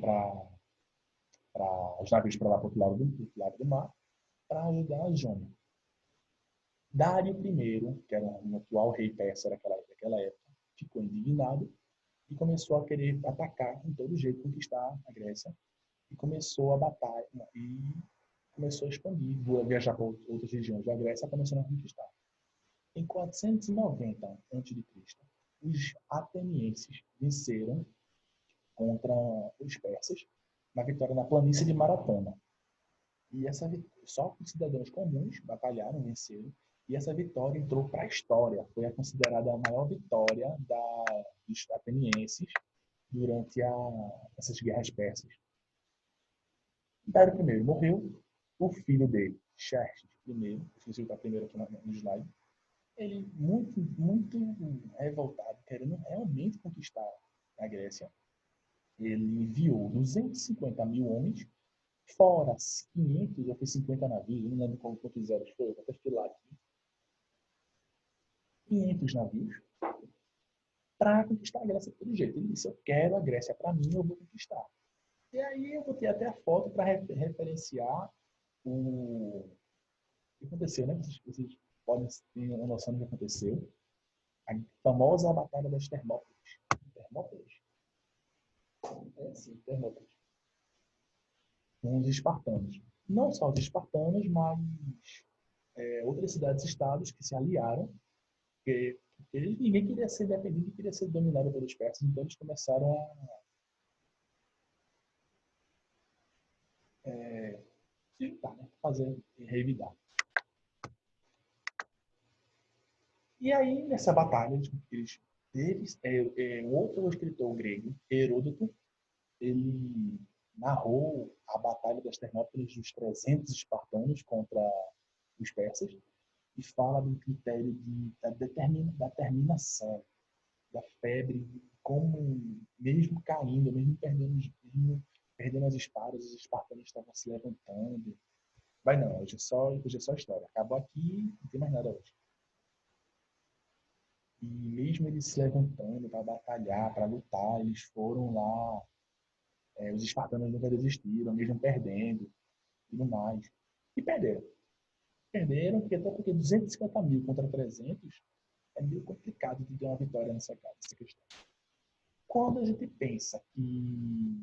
os navios para lá, para o outro lado do mar, para ajudar a Jônia. Dário I, que era um atual rei persa daquela época, ficou indignado e começou a querer atacar em todo jeito, conquistar a Grécia, e começou a batalha e começou a expandir, viajar para outras regiões da Grécia, começando a conquistar. Em 490 a.C., os atenienses venceram contra os persas na vitória na planície de Maratona. E só os cidadãos comuns batalharam, venceram, e essa vitória entrou para a história. Foi considerada a maior vitória dos atenienses durante essas guerras persas. Dário I morreu, o filho dele, Xerxes I, esqueci de estar primeiro aqui no slide, ele muito revoltado, querendo realmente conquistar a Grécia, ele enviou 250 mil homens, fora 500 ou foi 50 navios, eu não lembro quantos zeros foi, eu até fiquei lá aqui, 500 navios, para conquistar a Grécia de todo jeito. Ele disse, eu quero a Grécia para mim, eu vou conquistar. E aí eu botei até a foto para referenciar o que aconteceu, né? Vocês podem ter uma noção do que aconteceu. A famosa Batalha das Termópilas. Termópilas? É sim, Termópilas. Com os espartanos. Não só os espartanos, mas outras cidades-estados que se aliaram, porque ninguém queria ser independente, queria ser dominado pelos persas, então eles começaram a se juntar, né? Fazer e revidar. E aí, nessa batalha, eles teve um outro escritor grego, Heródoto, ele narrou a batalha das Termópilas dos 300 espartanos contra os persas e fala do critério da determinação, da febre, como mesmo caindo, mesmo perdendo as espadas, os espartanos estavam se levantando. Vai não, hoje é só história. Acabou aqui, não tem mais nada hoje. E mesmo eles se levantando para batalhar, para lutar, eles foram lá. Os espartanos nunca desistiram, mesmo perdendo e tudo mais. E perderam. Perderam, até porque 250 mil contra 300 é meio complicado de ter uma vitória nessa questão. Quando a gente pensa que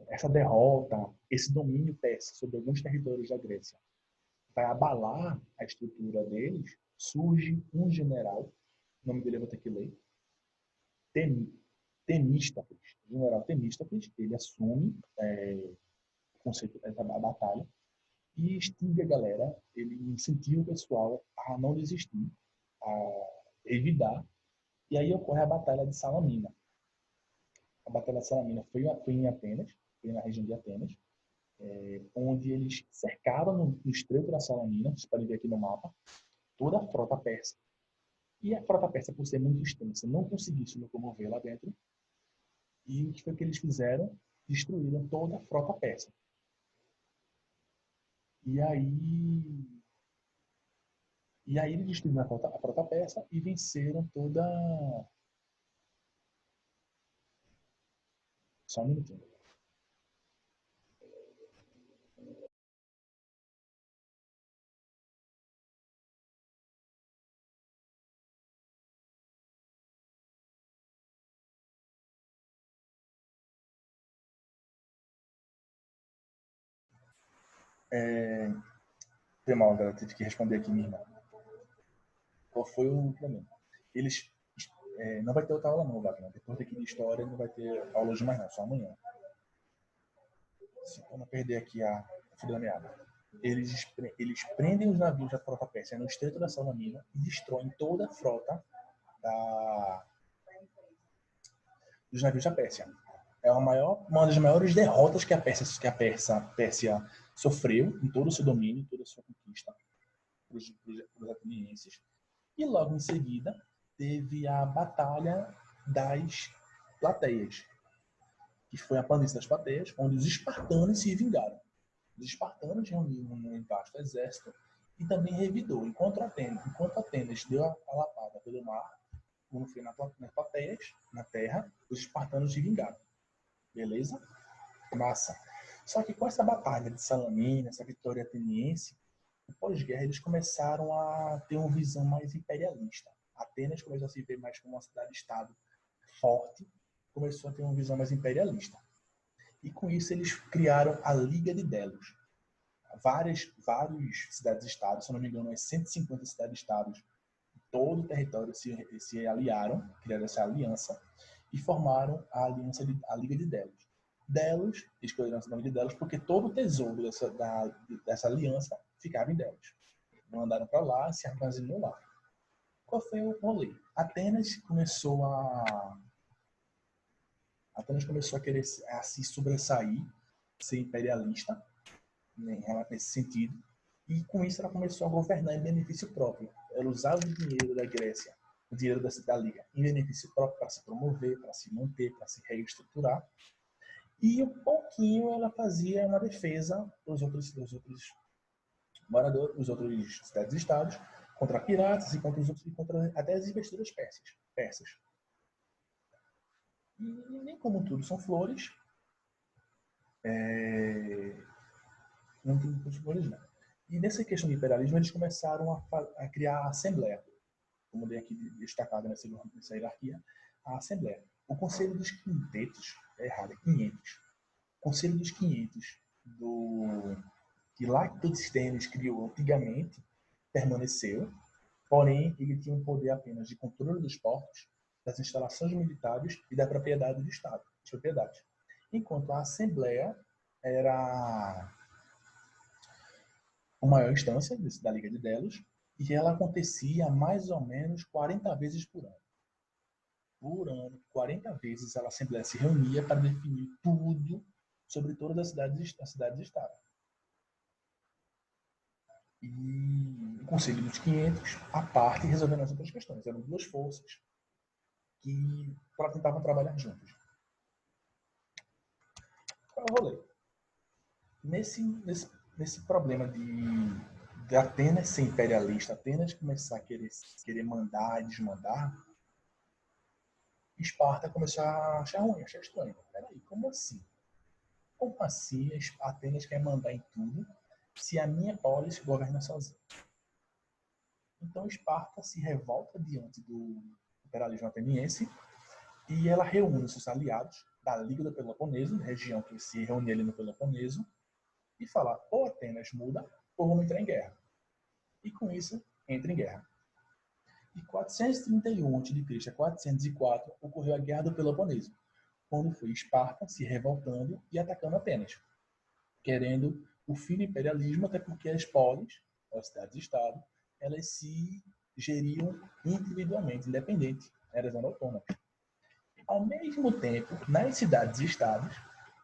essa derrota, esse domínio persa sobre alguns territórios da Grécia vai abalar a estrutura deles, surge um general, o nome dele eu vou ter que ler, Temístocles. O general Temístocles, ele assume o conceito da batalha e instiga a galera, ele incentiva o pessoal a não desistir, a evitar, e aí ocorre a Batalha de Salamina. A Batalha de Salamina foi em Atenas, foi na região de Atenas, onde eles cercaram no Estreito da Salamina, vocês podem ver aqui no mapa, toda a frota persa. E a frota persa, por ser muito extensa, não conseguiu se locomover lá dentro. E o que foi que eles fizeram? Destruíram toda a frota persa. E aí eles destruíram a frota persa e venceram toda. Só um minutinho. Foi mal, galera. Tive que responder aqui, minha irmã. Qual foi o problema? Eles. Não vai ter outra aula, não, Wagner. Depois daqui de história, não vai ter aula hoje mais, não. Só amanhã. Se eu não perder aqui a fio da meada. Eles prendem os navios da frota persa no Estreito da Salamina e destroem toda a frota da, dos navios da Pérsia. É uma das maiores derrotas que a Pérsia sofreu em todo o seu domínio, em toda a sua conquista para os atenienses. E logo em seguida teve a Batalha das Plateias, que foi a planície das Plateias, onde os espartanos se vingaram. Os espartanos reuniram um vasto exército e também revidou. Enquanto Atenas deu a lapada pelo mar, quando foi nas Plateias, na terra, os espartanos se vingaram. Beleza? Massa. Só que com essa batalha de Salamina, essa vitória ateniense, pós-guerra eles começaram a ter uma visão mais imperialista. Atenas começou a se ver mais como uma cidade-estado forte, começou a ter uma visão mais imperialista. E com isso eles criaram a Liga de Delos. vários cidades-estados, se eu não me engano, umas 150 cidades-estados, todo o território se aliaram, criaram essa aliança e formaram a Liga de Delos. Delos, escolheram o nome de Delos porque todo o tesouro dessa aliança ficava em Delos. Mandaram para lá, se armazenou lá. Qual foi o rolê? Atenas começou a querer se sobressair, ser imperialista, né, nesse sentido, e com isso ela começou a governar em benefício próprio. Ela usava o dinheiro da Grécia, o dinheiro da Liga, em benefício próprio para se promover, para se manter, para se reestruturar, e um pouquinho ela fazia uma defesa dos outros moradores, dos outros cidades-estados, contra piratas e contra os outros, e contra até as investiduras persas. E nem como tudo são flores, não tem muitas flores não. E nessa questão de imperialismo, eles começaram a criar a Assembleia, como dei aqui destacado nessa hierarquia, a Assembleia. O Conselho dos Quintetos, é errado, é 500. O Conselho dos 500, que Lactosthenes criou antigamente, permaneceu, porém ele tinha um poder apenas de controle dos portos, das instalações militares e da propriedade do Estado, das propriedades. Enquanto a Assembleia era a maior instância da Liga de Delos, e ela acontecia mais ou menos 40 vezes por ano. Por ano, 40 vezes a Assembleia se reunia para definir tudo sobre todas as cidades-estado. E o Conselho dos 500, à parte, resolvendo as outras questões. Eram duas forças que tentavam trabalhar juntas. Qual é o rolê? Nesse problema de Atenas ser imperialista, Atenas começar a querer mandar e desmandar, Esparta começou a achar ruim, achar estranho. Peraí, como assim? Como assim Atenas quer mandar em tudo se a minha polis governa sozinha? Então Esparta se revolta diante do imperialismo ateniense e ela reúne seus aliados da Liga do Peloponeso, região que se reunia ali no Peloponeso, e fala, ou Atenas muda, ou vamos entrar em guerra. E com isso, entra em guerra. De 431 a.C. a 404 ocorreu a Guerra do Peloponeso, quando foi Esparta se revoltando e atacando Atenas, querendo o fim do imperialismo, até porque as polis, as cidades-estado, elas se geriam individualmente, independente, eram autônomas. Ao mesmo tempo, nas cidades-estados,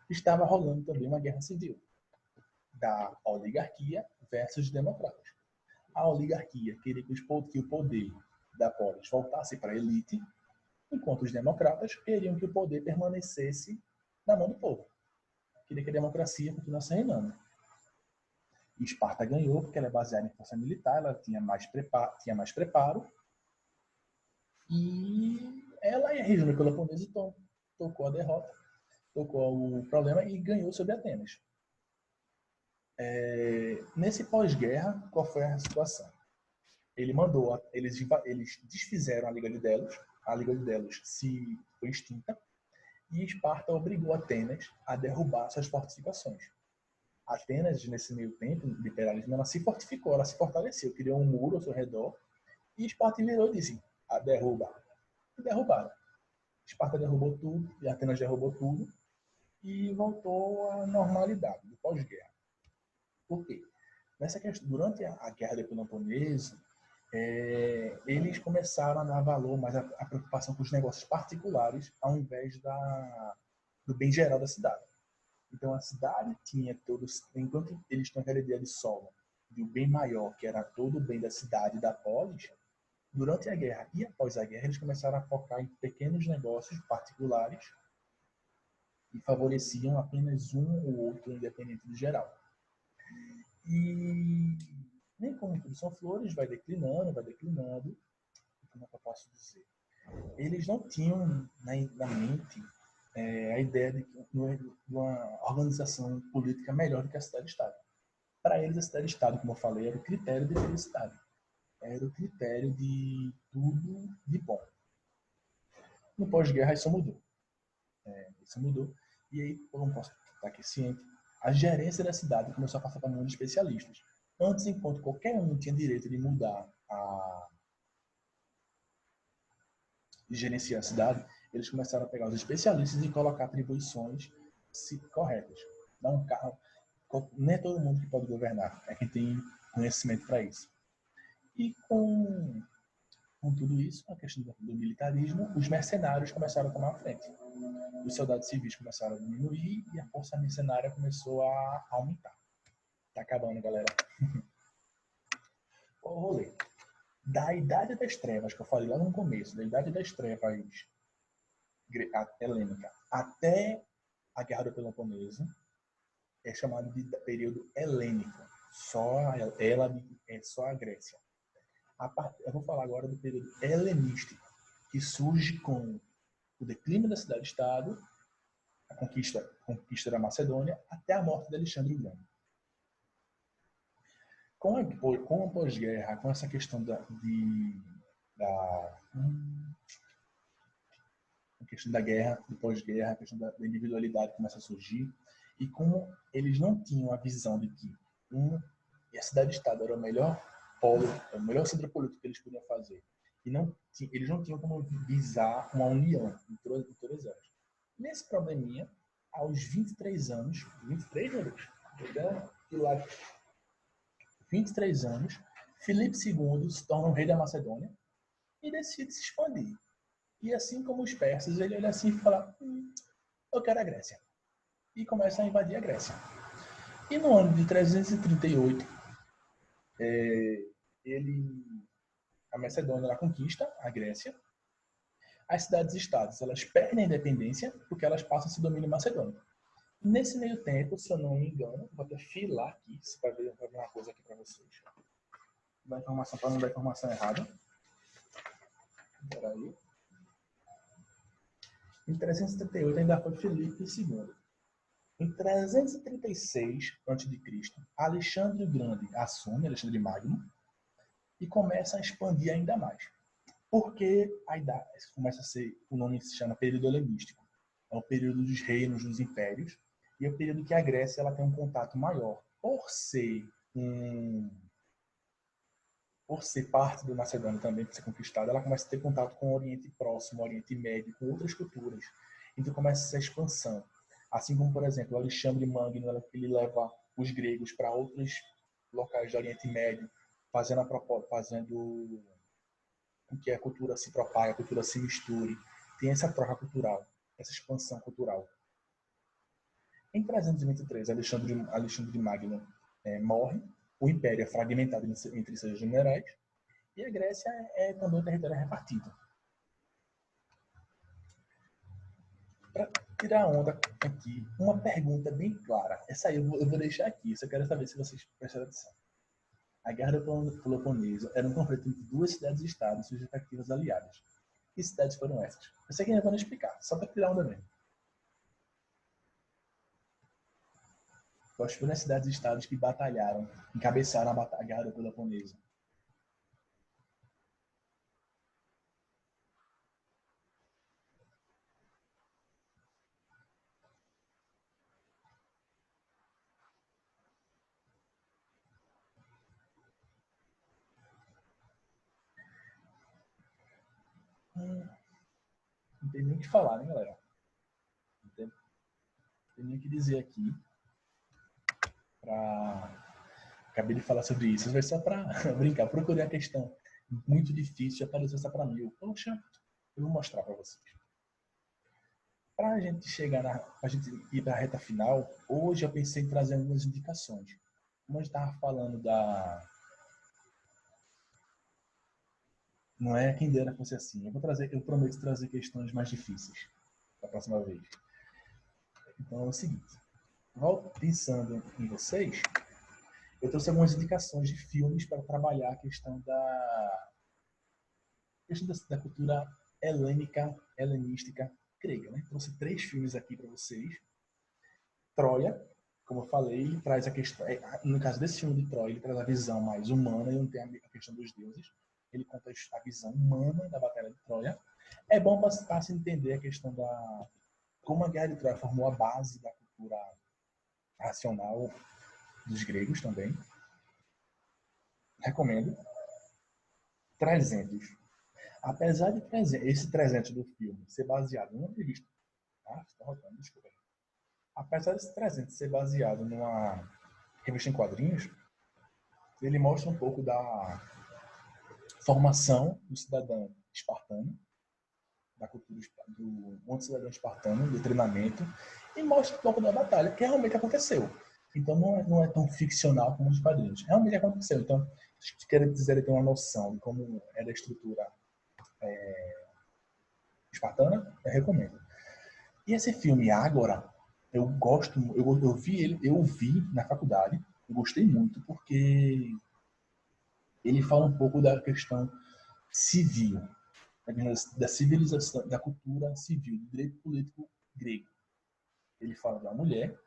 estava rolando também uma guerra civil da oligarquia versus democratas. A oligarquia queria que o poder da polis voltasse para a elite, enquanto os democratas queriam que o poder permanecesse na mão do povo. Queria que a democracia continuasse reinando. E Esparta ganhou porque ela é baseada em força militar, ela tinha mais preparo, e ela e a região do Peloponeso tocou a derrota, tocou o problema e ganhou sobre Atenas. Nesse pós-guerra, qual foi a situação? Eles desfizeram a Liga de Delos foi extinta, e Esparta obrigou Atenas a derrubar suas fortificações. Atenas, nesse meio tempo de imperialismo, ela se fortificou, ela se fortaleceu, criou um muro ao seu redor, e Esparta virou e disse, derruba. E derrubaram. Esparta derrubou tudo, e Atenas derrubou tudo, e voltou à normalidade do pós-guerra. Por quê? Durante a Guerra do Peloponeso, eles começaram a dar valor mais à preocupação com os negócios particulares, ao invés do bem geral da cidade. Então a cidade tinha enquanto eles tinham aquela ideia de solo, de um bem maior, que era todo o bem da cidade e da polis, durante a guerra e após a guerra eles começaram a focar em pequenos negócios particulares e favoreciam apenas um ou outro independente do geral. E nem como tudo são flores, vai declinando, como é que eu posso dizer? Eles não tinham na mente a ideia de uma organização política melhor do que a cidade-estado. Para eles, a cidade-estado, como eu falei, era o critério de felicidade. Era o critério de tudo de bom. No pós-guerra, isso mudou. E aí, eu não posso estar aqui ciente, A gerência da cidade começou a passar para mão de especialistas. Antes, enquanto qualquer um tinha direito de mudar de gerenciar a cidade, eles começaram a pegar os especialistas e colocar atribuições corretas. Dar um carro. Nem é todo mundo que pode governar, é quem tem conhecimento para isso. E com tudo isso, a questão do militarismo, os mercenários começaram a tomar a frente. Os soldados civis começaram a diminuir e a força mercenária começou a aumentar. Tá acabando, galera. Qual o rolê? Da Idade das Trevas, que eu falei lá no começo, da Idade das Trevas helênica até a Guerra do Peloponeso, é chamado de período helênico. Só a Grécia. Eu vou falar agora do período helenístico, que surge com o declínio da cidade-estado, a conquista da Macedônia, até a morte de Alexandre o Grande. Com a pós-guerra, com essa questão a questão da guerra, do pós-guerra, a questão da individualidade começa a surgir, e como eles não tinham a visão de que a cidade-estado era o melhor polo, o melhor centro político que eles podiam fazer, e eles não tinham como visar uma união em todas elas. Nesse probleminha, aos 23 anos, 23 anos, 23 anos, Filipe II se torna o rei da Macedônia e decide se expandir. E assim como os persas, ele olha assim e fala: eu quero a Grécia. E começa a invadir a Grécia. E no ano de 338, a Macedônia ela conquista a Grécia. As cidades-estados elas perdem a independência porque elas passam a ser domínio macedônio. Nesse meio tempo, se eu não me engano, vou até filar aqui, para ver uma coisa aqui para vocês. Dar informação para não dar informação errada. Peraí. Em 338 ainda foi Filipe II. Em 336 a.C., Alexandre o Grande assume, Alexandre Magno, e começa a expandir ainda mais. Porque a idade começa a ser, o nome se chama período helenístico. É o período dos reinos, dos impérios, e é o período que a Grécia ela tem um contato maior. Por ser parte do Macedônia também, por ser conquistada, ela começa a ter contato com o Oriente Próximo, o Oriente Médio, com outras culturas. Então começa essa expansão. Assim como, por exemplo, Alexandre Magno, ele leva os gregos para outros locais do Oriente Médio, fazendo com que a cultura se propague, a cultura se misture. Tem essa troca cultural, essa expansão cultural. Em 323, Alexandre Magno morre, o império é fragmentado entre seus generais, e a Grécia é também um território repartido. Para tirar a onda aqui, uma pergunta bem clara. Essa aí eu vou deixar aqui, só quero saber se vocês prestaram atenção. A Guerra do Peloponeso era um conflito entre duas cidades-estados e suas respectivas aliadas. Que cidades foram essas? Eu sei que ainda vou explicar, só para tirar onda mesmo. Quais foram as cidades-estados que batalharam, encabeçaram a Guerra do Peloponeso? Não tem nem o que falar, né, galera? Não tem nem o que dizer aqui. Acabei de falar sobre isso, mas só para brincar. Procurei a questão muito difícil, apareceu essa para mim. Poxa, eu vou mostrar para vocês. Para a gente a gente ir para a reta final, hoje eu pensei em trazer algumas indicações. Como a gente estava falando não é quem dera fosse assim. Eu prometo trazer questões mais difíceis da próxima vez. Então é o seguinte, pensando em vocês, eu trouxe algumas indicações de filmes para trabalhar a questão da cultura helenística grega, né? Trouxe 3 filmes aqui para vocês. Troia, como eu falei, ele traz a questão, no caso desse filme de Troia, ele traz a visão mais humana e não tem a questão dos deuses. Ele conta a visão humana da Batalha de Troia. É bom para se entender a questão como a Guerra de Troia formou a base da cultura racional dos gregos também. Recomendo. 300. Apesar de esse 300 do filme ser baseado numa revista, tá? Desculpa. Apesar desse 300 ser baseado numa revista em quadrinhos, ele mostra um pouco da formação do cidadão espartano, da cultura do cidadão espartano, do treinamento, e mostra um pouco da batalha, que realmente aconteceu. Então não é tão ficcional como os quadrinhos. Realmente aconteceu. Então, se quer dizer ter uma noção de como era a estrutura espartana, eu recomendo. E esse filme Ágora, eu gosto, eu vi na faculdade, eu gostei muito porque ele fala um pouco da questão civil, da civilização, da cultura civil, do direito político grego. Ele fala de uma mulher,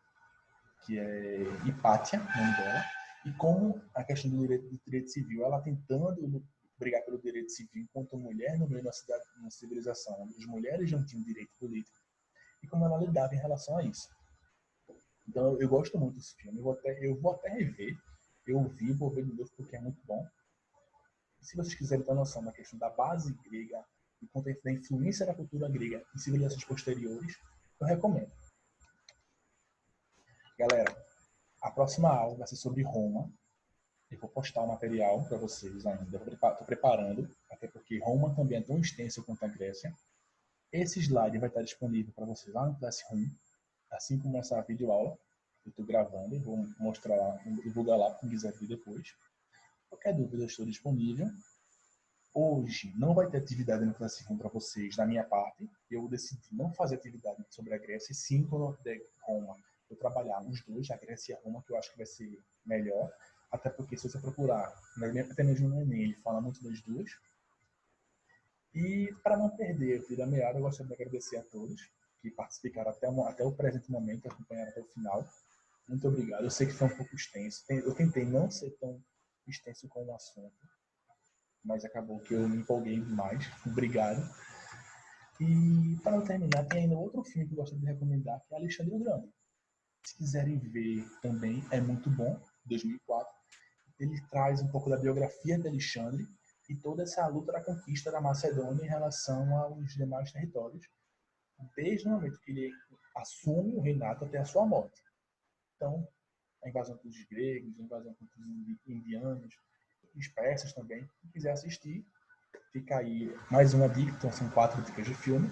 que é Hipátia, o nome dela, e como a questão do direito civil, ela tentando brigar pelo direito civil enquanto mulher no meio da cidade, na civilização, onde as mulheres não tinham direito político, e como ela lidava em relação a isso. Então, eu gosto muito desse filme. Eu vou até rever. Eu vi, vou ver de novo porque é muito bom. E se vocês quiserem ter noção da questão da base grega e da influência da cultura grega em civilizações posteriores, eu recomendo. Galera, a próxima aula vai ser sobre Roma. Eu vou postar o material para vocês ainda. Estou preparando, até porque Roma também é tão extenso quanto a Grécia. Esse slide vai estar disponível para vocês lá no Classroom, assim como essa videoaula. Eu estou gravando e vou mostrar lá, divulgar lá quem quiser ver depois. Qualquer dúvida, eu estou disponível. Hoje não vai ter atividade no Classroom para vocês, da minha parte. Eu decidi não fazer atividade sobre a Grécia, e sim quando eu Roma. Eu trabalhar os dois, a Grécia e a Roma, que eu acho que vai ser melhor. Até porque se você procurar, até mesmo no Enem, ele fala muito das duas. E para não perder o fio da meada, eu gostaria de agradecer a todos que participaram até o presente momento, acompanharam até o final. Muito obrigado. Eu sei que foi um pouco extenso. Eu tentei não ser tão extenso com o assunto, mas acabou que eu me empolguei demais. Obrigado. E para terminar, tem ainda outro filme que eu gostaria de recomendar, que é Alexandre o Grande. Se quiserem ver também, é muito bom, 2004. Ele traz um pouco da biografia de Alexandre e toda essa luta da conquista da Macedônia em relação aos demais territórios, desde o momento que ele assume o reinado até a sua morte. Então, a invasão dos gregos, a invasão dos indianos, os persas também. Quem quiser assistir, fica aí mais uma dica, então são 4 dicas de filme.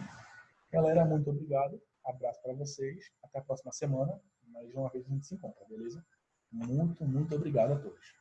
Galera, muito obrigado, abraço para vocês, até a próxima semana, mais uma vez a gente se encontra, beleza? Muito obrigado a todos.